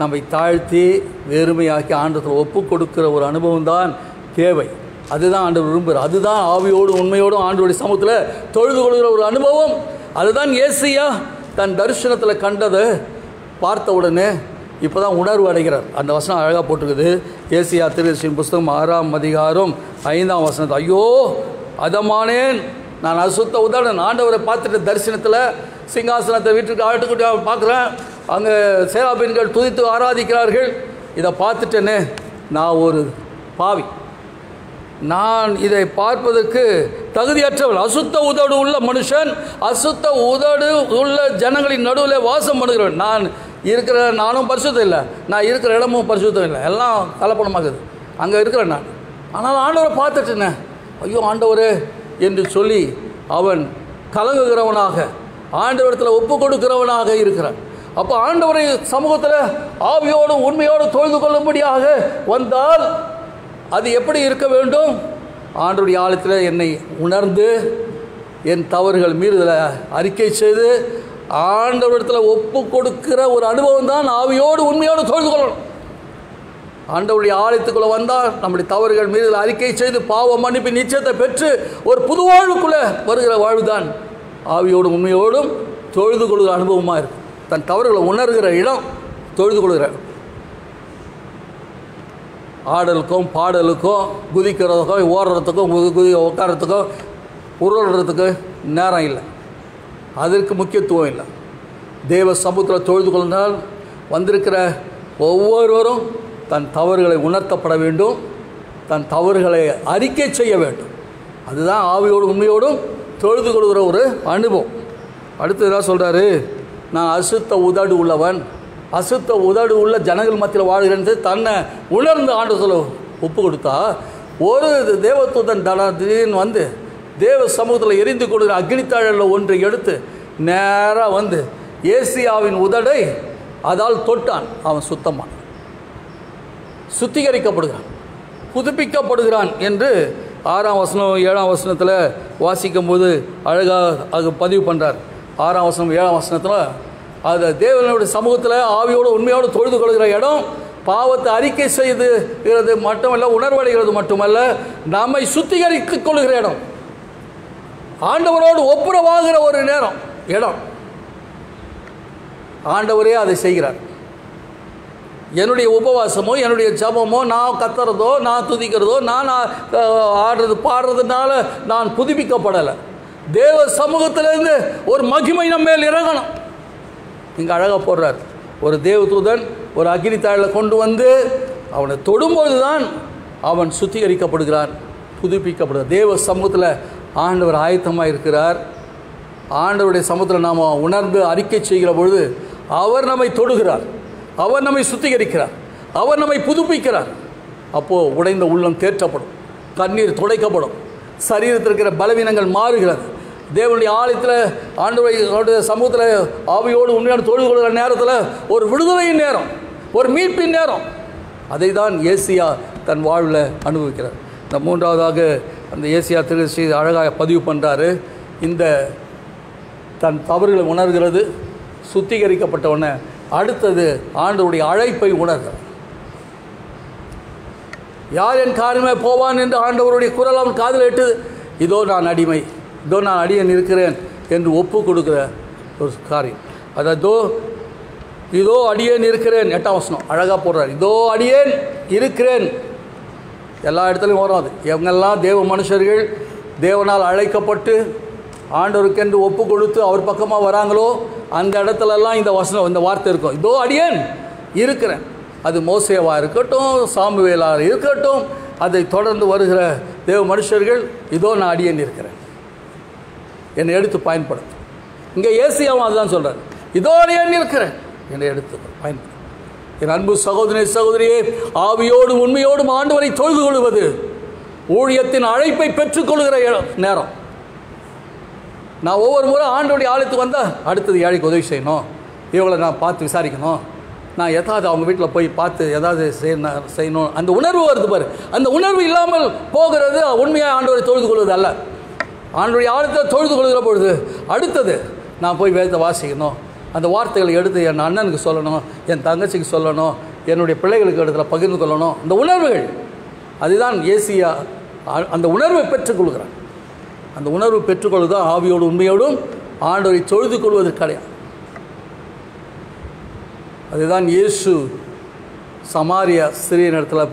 நம்மை தாழ்த்தி வெறுமையாக்கி ஆண்டவத்தில் ஒப்பு கொடுக்கிற ஒரு அனுபவம் தான் தேவை. அதுதான் ஆண்டவர் விரும்புகிறார். அதுதான் ஆவியோடும் உண்மையோடும் ஆண்டவருடைய சமூகத்தில் தொழுது கொள்கிற ஒரு அனுபவம். அதுதான் ஏசியா தன் தரிசனத்தில் கண்டதை பார்த்த உடனே இப்போ தான் உணர்வு அடைகிறார். அந்த வசனம் அழகாக போட்டிருக்குது. ஏசியா தீர்க்கதரிசியின் புஸ்தகம் 6ஆம் அதிகாரம் 5ஆம் வசனத்தை, ஐயோ அதமானேன், நான் அசுத்த உதாரணம். ஆண்டவரை பார்த்துட்டு தரிசனத்தில் சிங்காசனத்தை வீட்டுக்கு ஆட்டுக்குட்டி பார்க்குறேன், அங்கே சேராபீன்கள் துதித்து ஆராதிக்கிறார்கள். இதை பார்த்துட்டேனே, நான் ஒரு பாவி, நான் இதை பார்ப்பதற்கு தகுதியற்றவன், அசுத்த உதடு உள்ள மனுஷன், அசுத்த உதடு உள்ள ஜனங்களின் நடுவில் வாசம் பண்ணுகிறவன். நான் இருக்கிற நானும் பரிசுத்தம் இல்லை, நான் இருக்கிற இடமும் பரிசுத்தம் இல்லை, எல்லாம் கலப்படமாகுது. அங்கே இருக்கிறேன் நான். ஆனால் ஆண்டவரை பார்த்துட்டேனே, ஐயோ ஆண்டவரே என்று சொல்லி அவன் கலங்குகிறவனாக ஆண்டவரத்தில் ஒப்பு கொடுக்கிறவனாக இருக்கிறான். அப்போ ஆண்டவரை சமூகத்தில் ஆவியோடும் உண்மையோடும் தொழுது கொள்ளும்படியாக வந்தால் அது எப்படி இருக்க வேண்டும்? ஆண்டவருடைய ஆலயத்தில் என்னை உணர்ந்து என் தவறுகள் மீறுதலை அறிக்கை செய்து ஆண்டவரிடத்தில் ஒப்பு கொடுக்கிற ஒரு அனுபவம் தான் ஆவியோடு உண்மையோடு தொழுது கொள்ளணும். ஆண்டவருடைய ஆலயத்துக்குள்ளே வந்தால் நம்முடைய தவறுகள் மீறுதலை அறிக்கை செய்து பாவ மன்னிப்பு நிச்சயத்தை பெற்று ஒரு புது வாழ்வுக்குள்ளே வருகிற வாழ்வுதான் ஆவியோடும் உண்மையோடும் தொழுது கொள்கிற அனுபவமாக இருக்கும். தன் தவறுகளை உணர்கிற இடம் தொழுது கொள்கிற. ஆடலுக்கும் பாடலுக்கும் குதிக்கிறதுக்கும் ஓடுறதுக்கும் உட்காரத்துக்கும் உருள்றதுக்கு நேரம் இல்லை, அதற்கு முக்கியத்துவம் இல்லை. தேவ சமூகத்தில் தொழுது கொண்டால் வந்திருக்கிற ஒவ்வொருவரும் தன் தவறுகளை உணர்த்தப்பட வேண்டும், தன் தவறுகளை அறிக்கை செய்ய வேண்டும். அதுதான் ஆவியோடு உண்மையோடும் தொழுது கொள்கிற ஒரு அனுபவம். அடுத்து என்ன சொல்கிறாரு? நான் அசுத்த உதடு உள்ளவன், அசுத்த உதடு உள்ள ஜனங்கள் மத்தியில் வாழ்கிறேன் தன்னை உணர்ந்து ஆண்டு சொல்ல ஒப்பு கொடுத்தா, ஒரு தேவதூதன் திடீர்னு வந்து தேவ சமூகத்தில் எரிந்து கொடுக்குற அக்னித்தாழலில் ஒன்றை எடுத்து நேராக வந்து ஏசியாவின் உதடை அதால் தொட்டான். அவன் சுத்தமான சுத்திகரிக்கப்படுகிறான், புதுப்பிக்கப்படுகிறான் என்று 6ஆம் வசனம் 7ஆம் வசனத்தில் வாசிக்கும் போது அழகாக அது பதிவு பண்ணுறார். 6ஆம் வசனம் 7ஆம் வசனத்தில் அது தேவனுடைய சமூகத்தில் ஆவியோடு உண்மையோடு தொழுது கொள்கிற இடம், பாவத்தை அறிக்கை செய்துகிறது மட்டுமல்ல, உணர்வடைகிறது மட்டுமல்ல, நம்மை சுத்திகரித்துக் கொள்கிற இடம், ஆண்டவரோடு ஒப்புரவாகிற ஒரு இடம். ஆண்டவரே அதை செய்கிறார். என்னுடைய உபவாசமோ என்னுடைய ஜபமோ நான் கத்துறதோ நான் துதிக்கிறதோ நான் ஆடுறது பாடுறதுனால நான் புதுப்பிக்கப்படலை. தேவ சமூகத்திலேருந்து ஒரு மகிமை நம்ம மேல் இறங்கணும். இங்கே அழகாக போடுறார், ஒரு தேவதூதன் ஒரு அக்னி தாழில் கொண்டு வந்து அவனை தொடும்போது தான் அவன் சுத்திகரிக்கப்படுகிறான், புதுப்பிக்கப்படுகிறார். தேவ சமூகத்தில் ஆண்டவர் ஆயத்தமாக இருக்கிறார். ஆண்டவருடைய சமூகத்தில் நாம் உணர்ந்து அறிக்கை செய்கிற பொழுது அவர் நம்மை தொடுகிறார், அவர் நம்மை சுத்திகரிக்கிறார், அவர் நம்மை புதுப்பிக்கிறார். அப்போது உடைந்த உள்ளம் தேற்றப்படும், கண்ணீர் துடைக்கப்படும், சரீரத்தில் இருக்கிற பலவீனங்கள் மாறுகிறது. தேவனுடைய ஆலயத்தில் ஆண்டவருடைய சமூகத்தில் ஆவியோடு உண்மையான தொழில் கொள்கிற நேரத்தில் ஒரு விடுதலையின் நேரம், ஒரு மீட்பின் நேரம். அதை தான் ஏசியா தன் வாழ்வில் அனுபவிக்கிறார். இந்த மூன்றாவதாக அந்த ஏசியா திருச்சி அழகாக பதிவு பண்ணுறாரு. இந்த தன் தவறுகளை உணர்கிறது, சுத்திகரிக்கப்பட்டவன அடுத்தது ஆண்டவருடைய அழைப்பை உணர்கிறார். யார் என் காரியமே போவான் என்று ஆண்டவருடைய குரல் அவன் காதில் எட்டு, இதோ நான் அடிமை, இதோ நான் அடியேன் இருக்கிறேன் என்று ஒப்பு கொடுக்குற ஒரு காரியம். அதாவது இதோ அடியேன் இருக்கிறேன், 8ஆம் வசனம் அழகாக போடுறார். இதோ அடியேன் இருக்கிறேன். எல்லா இடத்துலையும் வரும் அது. இவங்கெல்லாம் தேவ மனுஷர்கள் தேவனால் அழைக்கப்பட்டு ஆண்டவருக்கென்று ஒப்பு கொடுத்து அவர் பக்கமாக வராங்களோ அந்த இடத்துலலாம் இந்த வசனம், இந்த வார்த்தை இருக்கும், இதோ அடியேன் இருக்கிறேன். அது மோசேவாக இருக்கட்டும், சாமுவேலாக இருக்கட்டும், அதை தொடர்ந்து வருகிற தேவ மனுஷர்கள் இதோ நான் அடியேன் இருக்கிறேன், என்னை எடுத்து பயன்படும். இங்கே ஏசியாவும் அதுதான் சொல்கிறார், இதோ அடியேன் இருக்கிறேன், என்னை எடுத்து பயன்படும். என் அன்பு சகோதரி சகோதரியே, ஆவியோடும் உண்மையோடும் ஆண்டவரை தொழுது கொள்வது ஊழியத்தின் அழைப்பை பெற்றுக்கொள்கிற நேரம். நான் ஒவ்வொரு முறை ஆண்டவருடைய ஆலயத்துக்கு வந்தால் அடுத்தது ஏழைக்கு உதவி செய்யணும், இவங்களை நான் பார்த்து விசாரிக்கணும், நான் எதாவது அவங்க வீட்டில் போய் பார்த்து ஏதாவது செய்யணும், அந்த உணர்வு வருது பாரு. அந்த உணர்வு இல்லாமல் போகிறது உண்மையாக ஆண்டவரை தொழுது கொள்வது அல்ல. ஆண்டவருடைய ஆலயத்தை தொழுது கொள்கிற பொழுது அடுத்தது நான் போய் வேதத்தை வாசிக்கணும், அந்த வார்த்தைகளை எடுத்து என் அண்ணனுக்கு சொல்லணும், என் தங்கச்சிக்கு சொல்லணும், என்னுடைய பிள்ளைகளுக்கு இடத்துல பகிர்ந்து கொள்ளணும். அந்த உணர்வுகள், அதுதான் ஏசியா அந்த உணர்வை பெற்றுக்கொள்கிறான். அந்த உணர்வு பெற்றுக்கொள்வது தான் ஆவியோடு உண்மையோடும் ஆண்டவரை தொழுது கொள்வது கிடையாது. அதுதான் இயேசு சமாரியா ஸ்திரீயின் இடத்துல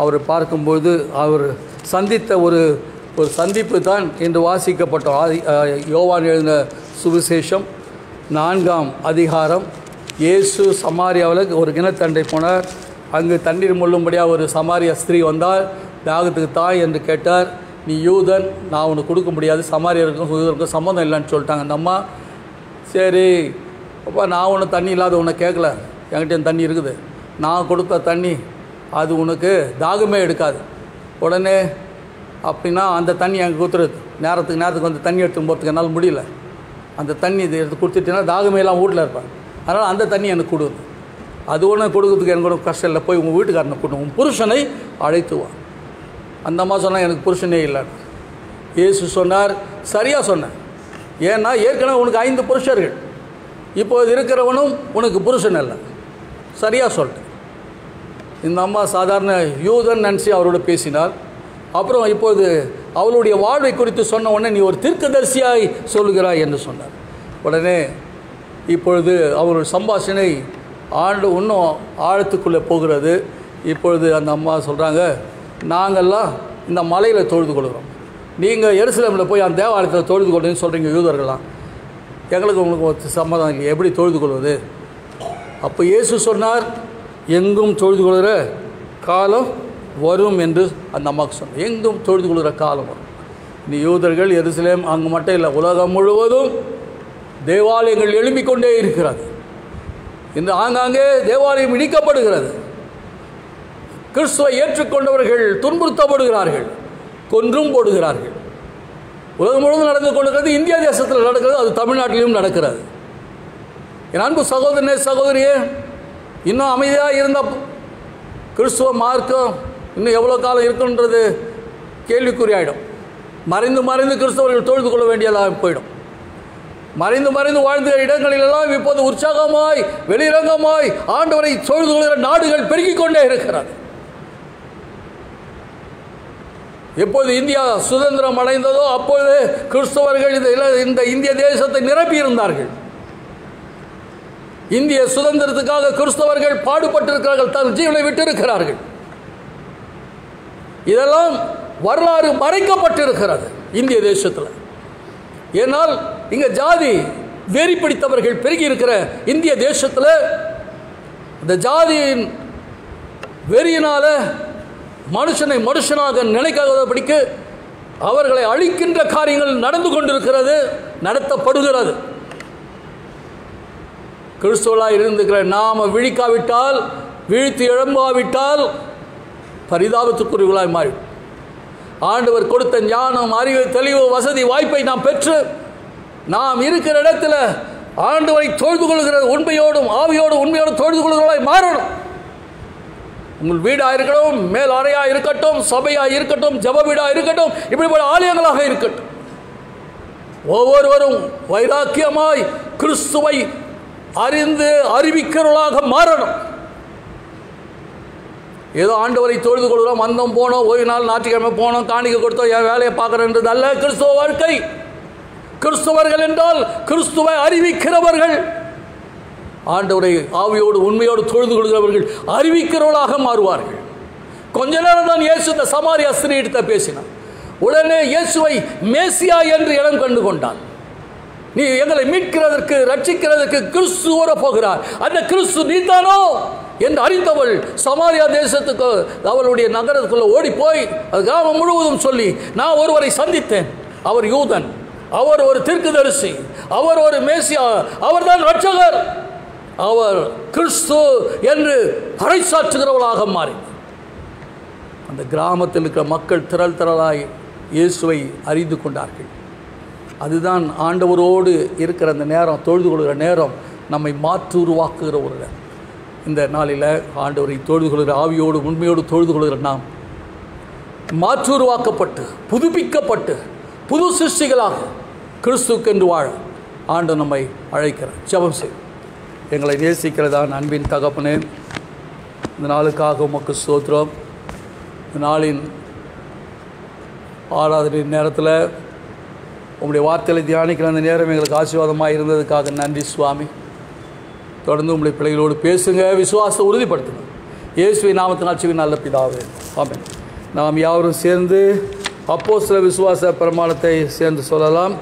அவர் பார்க்கும்போது அவர் சந்தித்த ஒரு சந்திப்பு தான் என்று வாசிக்கப்பட்டோம். யோவான் எழுதின சுவிசேஷம் 4ஆம் அதிகாரம். இயேசு சமாரியாவில் ஒரு கிணத்தண்டை போனார். அங்கு தண்ணீர் முள்ளும்படியாக ஒரு சமாரியா ஸ்திரீ வந்தால் தாகத்துக்கு தாய் என்று கேட்டார். நீ யூதன், நான் உனக்கு கொடுக்க முடியாது, சமாரியருக்கும் யூதருக்கும் சம்மந்தம் இல்லைன்னு சொல்லிட்டாங்க. அந்த அம்மா சரி அப்பா, நான் ஒன்றும் தண்ணி இல்லாத உன்னை கேட்கல, என்கிட்ட தண்ணி இருக்குது, நான் கொடுத்த தண்ணி அது உனக்கு தாகமே எடுக்காது. உடனே அப்படின்னா அந்த தண்ணி எனக்கு கொடுத்துருது, நேரத்துக்கு வந்து தண்ணி எடுத்துன்னு போகிறதுக்கு என்னால் முடியல, அந்த தண்ணி இது எடுத்து கொடுத்துட்டேன்னா தாகமையெல்லாம் வீட்டில் இருப்பேன், அதனால் அந்த தண்ணி எனக்கு கொடுது. அது ஒன்று கொடுக்குறதுக்கு எனக்கு கூட கஷ்டம் இல்லை, போய் உங்கள் வீட்டுக்காரனை கூட்டும், உன் புருஷனை அழைத்துவான். அந்த அம்மா சொன்னால் எனக்கு புருஷனே இல்லை. இயேசு சொன்னார், சரியாக சொன்னேன், ஏன்னா ஏற்கனவே உனக்கு 5 புருஷர்கள், இப்போது இருக்கிறவனும் உனக்கு புருஷன் இல்லை, சரியாக சொல்லிட்டேன். இந்த அம்மா சாதாரண யூதன் நினச்சி அவரோட பேசினார். அப்புறம் இப்போது அவளுடைய வாழ்வை குறித்து சொன்ன உடனே நீ ஒரு தீர்க்கதரிசியாய் சொல்லுகிறாய் என்று சொன்னார். உடனே இப்பொழுது அவருடைய சம்பாஷணை இன்னும் ஆழத்துக்குள்ளே போகிறது. இப்பொழுது அந்த அம்மா சொல்கிறாங்க, நாங்கள்லாம் இந்த மலையில் தொழுது கொள்கிறோம், நீங்கள் எருசலேமில் போய் அந்த தேவாலயத்தில் தொழுது கொள்ளுன்னு சொல்கிறீங்க யூதர்கள்லாம், எங்களுக்கு உங்களுக்கு சம்மதம் இல்லை, எப்படி தொழுது கொள்வது? அப்போ இயேசு சொன்னார், எங்கும் தொழுது கொள்கிற காலம் வரும் என்று அந்த அம்மாவுக்கு சொன்னார். எங்கும் தொழுது கொள்கிற காலம் வரும். நீ யூதர்கள் எருசலேம் அங்கே மட்டும் இல்லை, உலகம் முழுவதும் தேவாலயங்கள் எழும்பிக் கொண்டே இருக்கிறது. இன்று ஆங்காங்கே தேவாலயம் இடிக்கப்படுகிறது. கிறிஸ்துவை ஏற்றுக்கொண்டவர்கள் துன்புறுத்தப்படுகிறார்கள், கொன்றும் போடுகிறார்கள். உலகம் முழுவதும் நடந்து கொண்டிருக்கிறது. இந்தியா தேசத்தில் நடக்கிறது, அது தமிழ்நாட்டிலும் நடக்கிறது. என் அன்பு சகோதரனே சகோதரியே, இன்னும் அமைதியாக இருந்த கிறிஸ்துவ மார்க்கம் இன்னும் எவ்வளோ காலம் இருக்குன்றது கேள்விக்குறியாயிடும். மறைந்து மறைந்து கிறிஸ்தவர்கள் தொழுது கொள்ள வேண்டியதாக போயிடும். மறைந்து மறைந்து வாழ்ந்த இடங்களிலெல்லாம் இப்போது உற்சாகமாய் வெளிரங்கமாய் ஆண்டவரை தொழுது கொள்கிற நாடுகள் பெருகிக் கொண்டே இருக்கிறது. எப்போது இந்தியா சுதந்திரம் அடைந்ததோ அப்பொழுது கிறிஸ்தவர்கள் இந்த இந்திய தேசத்தை நிரப்பி இருந்தார்கள். இந்திய சுதந்திரத்துக்காக கிறிஸ்தவர்கள் பாடுபட்டிருக்கிறார்கள், தன் ஜீவனை விட்டிருக்கிறார்கள். இதெல்லாம் வரலாறு மறைக்கப்பட்டிருக்கிறது இந்திய தேசத்தில். ஏனால் இங்க ஜாதி வெறி பிடித்தவர்கள் பெருகி இருக்கிற இந்திய தேசத்தில் இந்த ஜாதியின் வெறியினால மனுஷனை மனுஷனாக நினைக்காதபடிக்கு அவர்களை அழிக்கின்ற காரியங்கள் நடந்து கொண்டிருக்கிறது, நடத்தப்படுகிறது. கிறிஸ்துவலாய் இருந்துக்கிற நாம விழிக்காவிட்டால், வீழ்த்தி எழும்பாவிட்டால் பரிதாபத்துக்குரியவர்களாய் மாறி ஆண்டவர் கொடுத்த ஞானம், அறிவு, தெளிவு, வசதி, வாய்ப்பை நாம் பெற்று நாம் இருக்கிற இடத்துல ஆண்டவரை தொழுது கொள்கிற உண்மையோடும் ஆவியோடும் உண்மையோடும் தொழுது கொள்கிறவர்களாய் மாறணும். உங்கள் வீடாக இருக்கட்டும், மேல் அறையாக இருக்கட்டும், சபையாக இருக்கட்டும், ஜப வீடாக இருக்கட்டும், இப்படிப்பட்ட ஆலயங்களாக இருக்கட்டும், ஒவ்வொருவரும் வைராக்கியமாய் கிறிஸ்துவை அறிந்து அறிவிக்கிறவர்களாக மாறணும். ஏதோ ஆண்டவரை தொழுது கொள்கிறோம், வந்தோம் போனோம், ஓய்வு நாள் ஞாயிற்றுக்கிழமை போனோம், காணிக்கை கொடுத்தோம், என் வேலையை பார்க்குறேன்றது அல்ல கிறிஸ்துவ வாழ்க்கை. கிறிஸ்தவர்கள் என்றால் கிறிஸ்துவை அறிவிக்கிறவர்கள், ஆண்டவரை ஆவியோடு உண்மையோடு தொழுது கொள்கிறவர்கள் அறிவிக்கிறவர்களாக மாறுவார்கள். கொஞ்ச நேரம் தான் இயேசு இந்த சமாரிய ஸ்திரீயிடத்தை பேசினார். உடனே இயேசுவை மேசியா என்று இடம் கண்டு கொண்டான். நீ எங்களை மீட்கிறதற்கு ரட்சிக்கிறதற்கு கிறிஸ்து வர போகிறார், அந்த கிறிஸ்து நீதானோ என்று அறிந்தவள் சமாரியா தேசத்துக்கு அவளுடைய நகரத்துக்குள்ள ஓடி போய் அது கிராமம் முழுவதும் சொல்லி, நான் ஒருவரை சந்தித்தேன், அவர் யூதன், அவர் ஒரு தீர்க்கதரிசி, அவர் ஒரு மேசியா, அவர் தான் ரட்சகர், அவர் கிறிஸ்து என்று பறைசாற்றுகிறவளாக மாறி அந்த கிராமத்தில் இருக்கிற மக்கள் திரள் திரளாய் இயேசுவை அறிந்து கொண்டார்கள். அதுதான் ஆண்டவரோடு இருக்கிற அந்த நேரம், தொழுது கொள்கிற நேரம், நம்மை மாற்று உருவாக்குகிற ஒரு நேரம். இந்த நாளில் ஆண்டவரை தொழுது கொள்கிற ஆவியோடு உண்மையோடு தொழுது கொள்கிற நாம் மாற்று உருவாக்கப்பட்டு புதுப்பிக்கப்பட்டு புது சிருஷ்டிகளாக கிறிஸ்துக்கென்று வாழ ஆண்டவர் நம்மை அழைக்கிறார். ஜெபம் செய். எங்களை நேசிக்கிறதான் அன்பின் தகப்பனே, இந்த நாளுக்காக உமக்கு ஸ்தோத்திரம். இந்த நாளின் ஆராதனை நேரத்தில் உங்களுடைய வார்த்தைகளை தியானிக்கிற அந்த நேரம் எங்களுக்கு ஆசீர்வாதமாக இருந்ததுக்காக நன்றி சுவாமி. தொடர்ந்து உங்களுடைய பிள்ளைகளோடு பேசுங்க, விசுவாசத்தை உறுதிப்படுத்துங்க. இயேசுவின் நாமத்தினால் ஜெபிக்கிறேன் நல்ல பிதாவே, ஆமென். நாம் யாவரும் சேர்ந்து அப்போஸ்தல விசுவாச பிரமாணத்தை சேர்ந்து சொல்லலாம்.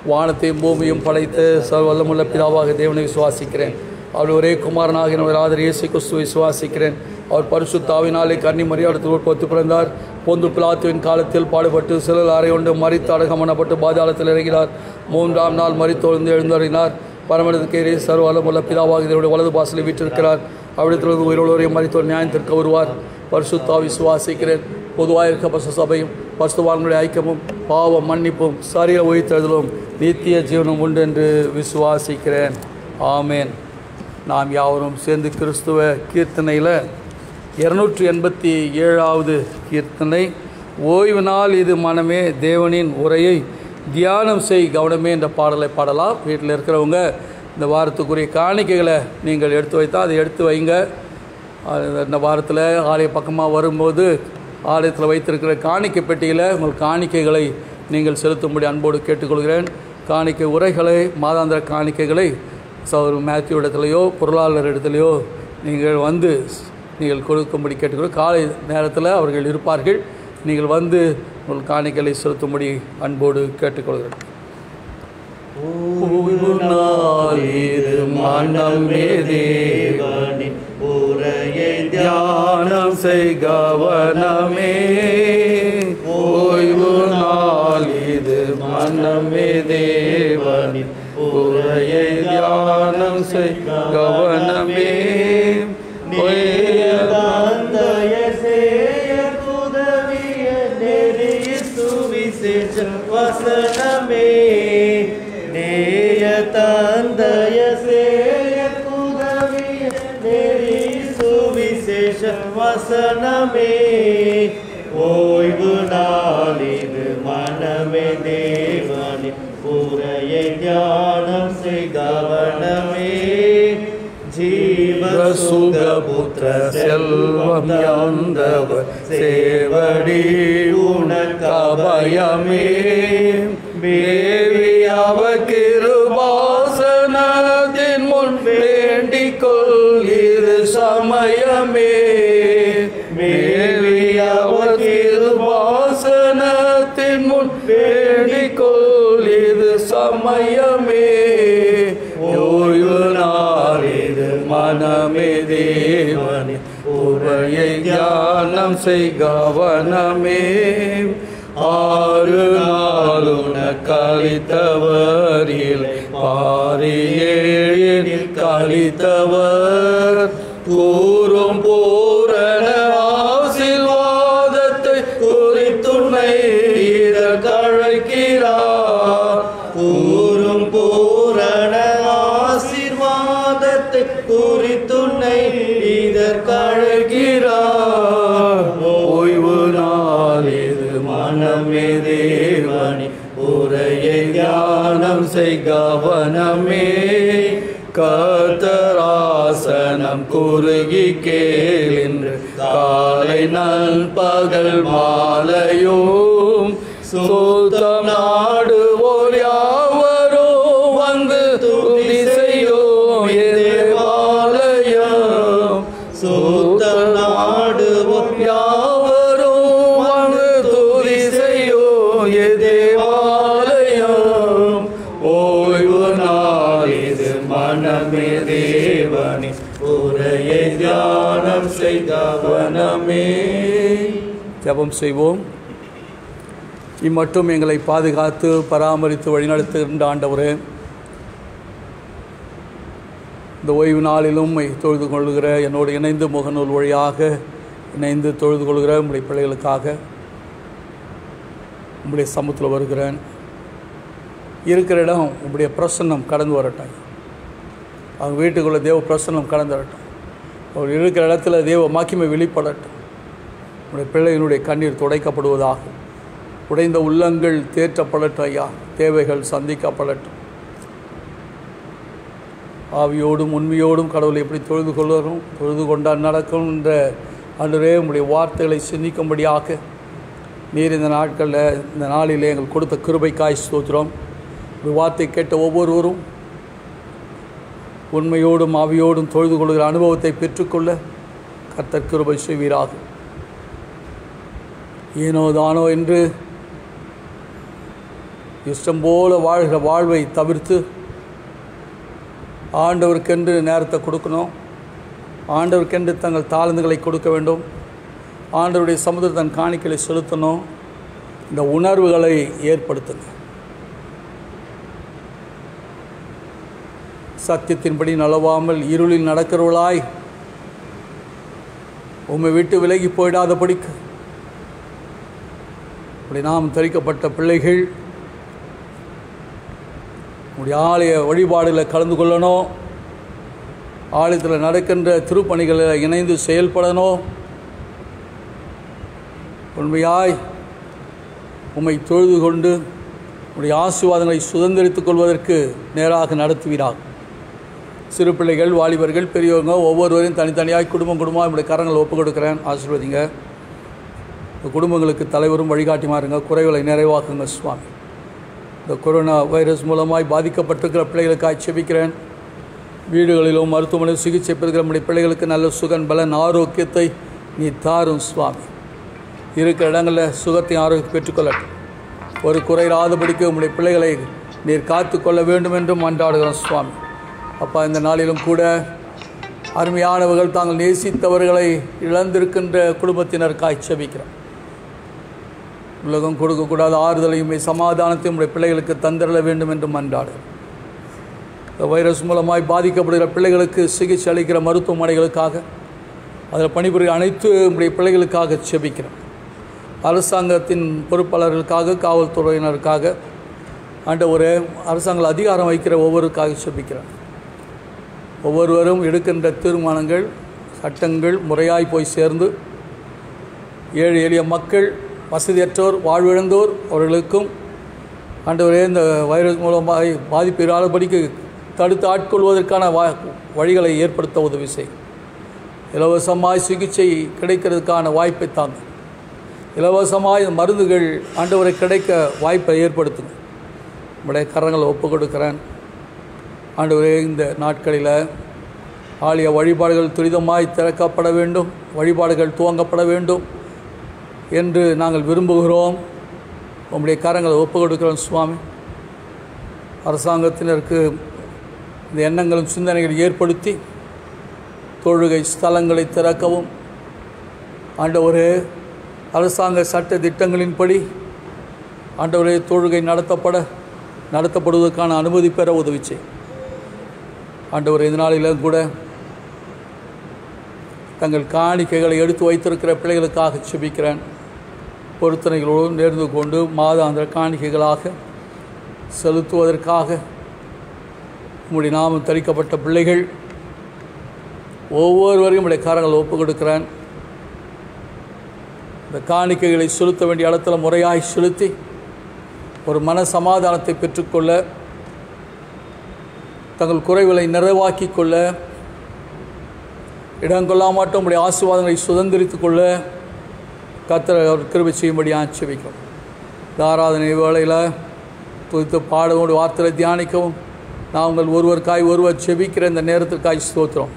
வானத்தையும் பூமியும் படைத்து சர்வ வல்லமுள்ள பிதாவாக தேவனை விசுவாசிக்கிறேன். அவர் ஒரே குமாரனாக ஆதர் இயேசு கிறிஸ்துவை விசுவாசிக்கிறேன். அவர் பரிசுத்த ஆவியினாலே கன்னி மரியாதைக்கு உட்பட்டு பிறந்தார். பொந்து பிலாத்துவின் காலத்தில் பாடுபட்டு சிலர் அறையொண்டு மரித்து அடக்கம் பண்ணப்பட்டு பாதாளத்தில் இறங்கினார். 3ஆம் நாள் மரித்தொழுந்து எழுந்தறினார். பரமனதுக்கேறி சர்வ வல்லமுள்ள பிதாவாக தேவனுடைய வலது பாசலை வீற்றிருக்கிறார். அவிடத்திலிருந்து உயிரோரையும் மரித்தோர் நியாயத்திற்கு வருவார். பரிசுத்த ஆவி விசுவாசிக்கிறேன். பொதுவாக இருக்க பசு சபையும் பரிசுத்தவான்களுடைய ஐக்கியமும் பாவ மன்னிப்பும் சரீர உயிர்த்தெழுதலும் நித்திய ஜீவனும் உண்டு என்று விசுவாசிக்கிறேன். ஆமேன். நாம் யாவரும் சேர்ந்து கிறிஸ்துவ கீர்த்தனையில் 287வது கீர்த்தனை, ஓய்வு நாள் இது மனமே தேவனின் உரையை தியானம் செய் கவனமே என்ற பாடலை பாடலாம். வீட்டில் இருக்கிறவங்க இந்த வாரத்துக்குரிய காணிக்கைகளை நீங்கள் எடுத்து வைத்தால் அதை எடுத்து வைங்க. இந்த வாரத்தில் ஆலய பக்கமாக வரும்போது ஆலயத்தில் வைத்திருக்கிற காணிக்கை பெட்டியில் உங்கள் காணிக்கைகளை நீங்கள் செலுத்தும்படி அன்போடு கேட்டுக்கொள்கிறேன். காணிக்கை உரைகளை, மாதாந்திர காணிக்கைகளை மேத்யூ இடத்துலையோ பொருளாளர் இடத்துலையோ நீங்கள் வந்து நீங்கள் கொடுக்கும்படி கேட்டுக்கொள்ள. காலை நேரத்தில் அவர்கள் இருப்பார்கள். நீங்கள் வந்து உங்கள் காணிக்கைகளை செலுத்தும்படி அன்போடு கேட்டுக்கொள்கிறேன். மனமே தேவனின் உரையை தியானம் செய் கவனமே, ஓய்வு நாள் இது மனமே தேவனின் உரையை தியானம் செய் கவனமே, வசனமே நேய தந்தைய சேய குதவிய நெறி சுவிசேஷ வசனமே, ஓய்வு நாளிது மனமே தேவனின் உரையை தியானம் செய் கவனமே, ஜீவ சுக புத்திர செல்வம் யாந்தவர் சேவடி உனக்கபயமே, தேவியாவ கிருபாசனத்தின் முன்பே சமயமே ஓய்வு நாளிது மனமே தேவனே உரையை தியானம் செய் கவனமே 6 நாளுன கழித்தவரில் பாரியேழில் கழித்தவர் கூறும் பூரண ஆசீர்வாதத்தை குறித்துணை கழைக்கிறார் கூறும் பூரண ஆசீர்வாதத்தை குறித்துணை இதற்கழைக்கிறார் ஓய்வு நாளிது மனமே தேவனே உரையை தியானம் செய் கவனமே கர்த்தராசனம் குறுகி கேளென்று காலை நண்பகல் மாலையும் சுத்தம் நாடுவோர் யாவரோ வந்து துதி செய்யோம் தேவாலயம் சுத்தம் நாடுவோர் யாவரோ வந்து துதி செய்யோம் தேவாலயம் ஓய்வு நாளிது மனமே தேவனே உரையை தியானம் செய் கவனமே. ஜெபம் செய்வோம். இம்மட்டும் எங்களை பாதுகாத்து பராமரித்து வழிநடத்துகின்ற ஆண்டவரே, இந்த ஓய்வு நாளிலும் தொழுது கொள்கிற என்னோடு இணைந்து முகநூல் வழியாக இணைந்து தொழுது கொள்கிற உங்களுடைய பிள்ளைகளுக்காக உங்களுடைய சமூகத்தில் வருகிறேன். இருக்கிற இடம் உங்களுடைய பிரசன்னம் கடந்து வரட்டும். அவங்க வீட்டுக்குள்ளே தேவ பிரசன்னம் கடந்து வரட்டும். அவர் இருக்கிற இடத்துல தேவ மகிமை வெளிப்படட்டும். உங்களுடைய பிள்ளைகளுடைய கண்ணீர் துடைக்கப்படுவதாக. உடைந்த உள்ளங்கள் தேற்றப்படட்டும் ஐயா. தேவைகள் சந்திக்கப்படட்டும். ஆவியோடும் உண்மையோடும் கடவுளை எப்படி தொழுது கொள்ளுகிறோம், தொழுது கொண்டால் நடக்கும் என்ற அன்றே உங்களுடைய வார்த்தைகளை சிந்திக்கும்படியாக நீர் இந்த நாட்களில் இந்த நாளிலே எங்கள் கொடுத்த கிருபைக்காய் ஸ்தோத்திரம். ஒரு வார்த்தை கேட்ட ஒவ்வொருவரும் உண்மையோடும் ஆவியோடும் தொழுது கொள்கிற அனுபவத்தை பெற்றுக்கொள்ள கர்த்தர் கிருபை செய்வீராக. ஏனோ தானோ என்று இஷ்டம் போல வாழ்கிற வாழ்வை தவிர்த்து ஆண்டவருக்கென்று நேரத்தை கொடுக்கணும். ஆண்டவருக்கென்று தங்கள் தாளந்துகளை கொடுக்க வேண்டும். ஆண்டவருடைய சமுதிர தன் காணிக்கைகளை செலுத்தணும். இந்த உணர்வுகளை ஏற்படுத்தணும். சத்தியத்தின்படி நலவாமல் இருளில் நடக்கிறவர்களாய் உம்மை விட்டு விலகி போயிடாதபடிக்கு அப்படி நாம் தரிக்கப்பட்ட பிள்ளைகள் உடைய ஆலய வழிபாடுகளில் கலந்து கொள்ளணும். ஆலயத்தில் நடக்கின்ற திருப்பணிகளில் இணைந்து செயல்படணும். உண்மையாய் உம்மை தொழுது கொண்டு உடைய ஆசீர்வாதங்களை சுதந்திரித்துக் கொள்வதற்கு நேராக நடத்துவீராக. சிறு பிள்ளைகள், வாலிபர்கள், பெரியவங்க ஒவ்வொருவரையும் தனித்தனியாய் குடும்பமாக நம்முடைய கரங்களை ஒப்புக் கொடுக்குறேன். ஆசீர்வதிங்க. இந்த குடும்பங்களுக்கு தலைவரும் வழிகாட்டிமாருங்க. குறைகளை நிறைவாக்குங்க சுவாமி. இந்த கொரோனா வைரஸ் மூலமாய் பாதிக்கப்பட்டிருக்கிற பிள்ளைகளுக்காக செபிக்கிறேன். வீடுகளிலும் மருத்துவமனையில் சிகிச்சை பெறுகிற நம்முடைய பிள்ளைகளுக்கு நல்ல சுகன் பலன் ஆரோக்கியத்தை நீ தாரும் சுவாமி. இருக்கிற இடங்களில் சுகத்தையும் ஆரோக்கியம் பெற்றுக்கொள்ளட்டும். ஒரு குறையில்லாதபடிக்கு உங்களுடைய பிள்ளைகளை நீர் காத்து கொள்ள வேண்டும் என்றும் மன்றாடுகிறோம் சுவாமி. அப்பா, இந்த நாளிலும் கூட அருமையானவர்கள் தாங்கள் நேசித்தவர்களை இழந்திருக்கின்ற குடும்பத்தினருக்காய் செபிக்கிறோம். உலகம் கொடுக்கக்கூடாத ஆறுதலையுமே சமாதானத்தையும் உடைய பிள்ளைகளுக்கு தந்திரல வேண்டும் என்று மன்றாடு. வைரஸ் மூலமாய் பாதிக்கப்படுகிற பிள்ளைகளுக்கு சிகிச்சை அளிக்கிற மருத்துவமனைகளுக்காக, அதில் பணிபுரிகிற அனைத்து உடைய பிள்ளைகளுக்காக செபிக்கிறோம். அரசாங்கத்தின் பொறுப்பாளர்களுக்காக, காவல்துறையினருக்காக, ஆண்டவரே அரசாங்க அதிகாரம் வைக்கிற ஒவ்வொருக்காக செபிக்கிறோம். ஒவ்வொருவரும் எடுக்கின்ற தீர்மானங்கள், சட்டங்கள் முறையாய் போய் சேர்ந்து ஏழை எளிய மக்கள், வசதியற்றோர், வாழ்விழந்தோர் அவர்களுக்கும் ஆண்டவரே இந்த வைரஸ் மூலமாக பாதிப்பு இல்லாதபடிக்கு தடுத்து ஆட்கொள்வதற்கான வழிகளை ஏற்படுத்த உதவி செய். இலவசமாய் சிகிச்சை கிடைக்கிறதுக்கான வாய்ப்பை தாங்க. இலவசமாய் மருந்துகள் ஆண்டவரை கிடைக்க வாய்ப்பை ஏற்படுத்துங்க. நம்முடைய கரங்களை ஒப்புக் கொடுக்கிறேன். ஆண்டவரே, இந்த நாட்களில் ஆலய வழிபாடுகள் துரிதமாய் திறக்கப்பட வேண்டும், வழிபாடுகள் துவங்கப்பட வேண்டும் என்று நாங்கள் விரும்புகிறோம். உங்களுடைய கரங்களை ஒப்புக் கொடுக்கிறோம் சுவாமி. அரசாங்கத்தினருக்கு இந்த எண்ணங்களும் சிந்தனைகளை ஏற்படுத்தி தொழுகை ஸ்தலங்களை திறக்கவும் ஆண்டவரே அரசாங்க சட்ட திட்டங்களின்படி ஆண்டவரே தொழுகை நடத்தப்படுவதற்கான அனுமதி பெற உதவி செய். ஆண்டவரே இந்த நாளிலும் கூட தங்கள் காணிக்கைகளை எடுத்து வைத்திருக்கிற பிள்ளைகளுக்காக செபிக்கிறேன். பொருத்தனைகளோடு நேர்ந்து கொண்டு மாதாந்திர காணிக்கைகளாக செலுத்துவதற்காக உம்முடைய நாமம் தரிக்கப்பட்ட பிள்ளைகள் ஒவ்வொருவரையும் உடைய காரங்கள் ஒப்புக் கொடுக்கிறேன். இந்த காணிக்கைகளை செலுத்த வேண்டிய இடத்துல முறையாய் செலுத்தி ஒரு மன சமாதானத்தை பெற்றுக்கொள்ள, தங்கள் குறைகளை நிறைவாக்கி கொள்ள, இடங்கொள்ளாமட்டும் உடைய ஆசீர்வாதங்களை சுதந்திரித்து கொள்ள கர்த்தர் அவர் கிருபை செய்யும்படி ஆட்சேபிக்கிறோம். இந்த ஆராதனை வேளையில் துதித்து பாடவோடு வார்த்தையை தியானிக்கவும் நாங்கள் ஒருவர் செபிக்கிற இந்த நேரத்திற்காய் ஸ்தோத்திரம்.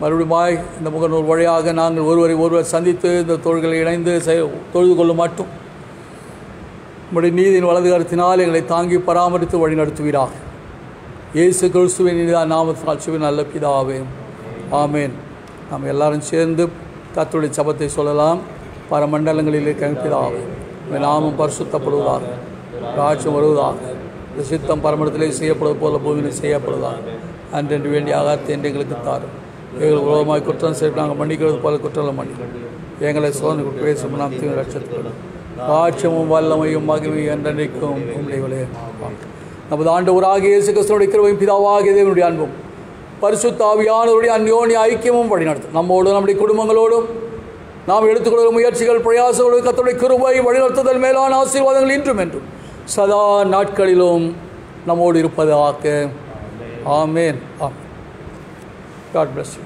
மறுபடியும் இந்த முகநூல் வழியாக நாங்கள் ஒருவர் சந்தித்து இந்த தொழில்களை இணைந்து தொழுது கொள்ள மாட்டோம். உம்முடைய நீதியின் வலது கரத்தினால் எங்களை தாங்கி பராமரித்து வழி நடத்துவீராக. இயேசு கிறிஸ்துவின் நாமத்தினால் சிவன் நல்ல பிதாவே, ஆமேன். நாம் எல்லாரும் சேர்ந்து கர்த்தருடைய சபத்தை சொல்லலாம். பரமண்டலங்களிலே பிதாவே, நாமம் பரிசுத்தப்படுவதாக, ராஜ்யம் வருவதாக, இந்த சித்தம் பரமண்டலத்திலே செய்யப்படுவது போல பூமியில் செய்யப்படுவதாக. அன்றென்று வேண்டிய ஆகாரத்தை என்று எங்களுக்கு தாரும். எங்கள் உலகமாய் குற்றம் செய்து நாங்கள் மன்னிக்கிறது போல குற்றம் மன்னிக்கிறோம். எங்களை சோதனை பேசும் நாம் தீவிர லட்சத்துக்கிறோம். ராட்சியமும் வல்லமையும் மகிமையும் என்றென்றைக்கும் உம்முடையவளே. நமது ஆண்டவராகிய இயேசு கிறிஸ்துவின் கிருபையும் பிதாவாகிய தேவனுடைய அன்பும் பரிசுத்த ஆவியானவருடைய அந்யோன்ய ஐக்கியமும் வழிநடத்தும் நம்மோடும் நம்முடைய குடும்பங்களோடும் நாம் எடுத்துக்கொள்கிற முயற்சிகள் பிரயாசங்களோடு கர்த்தருடைய கிருபை வழிநடத்துதல் மேலான ஆசீர்வாதங்கள் இன்றும் என்றும் சதா நாட்களிலும் நம்மோடு இருப்பதாக. ஆமேன். God bless you.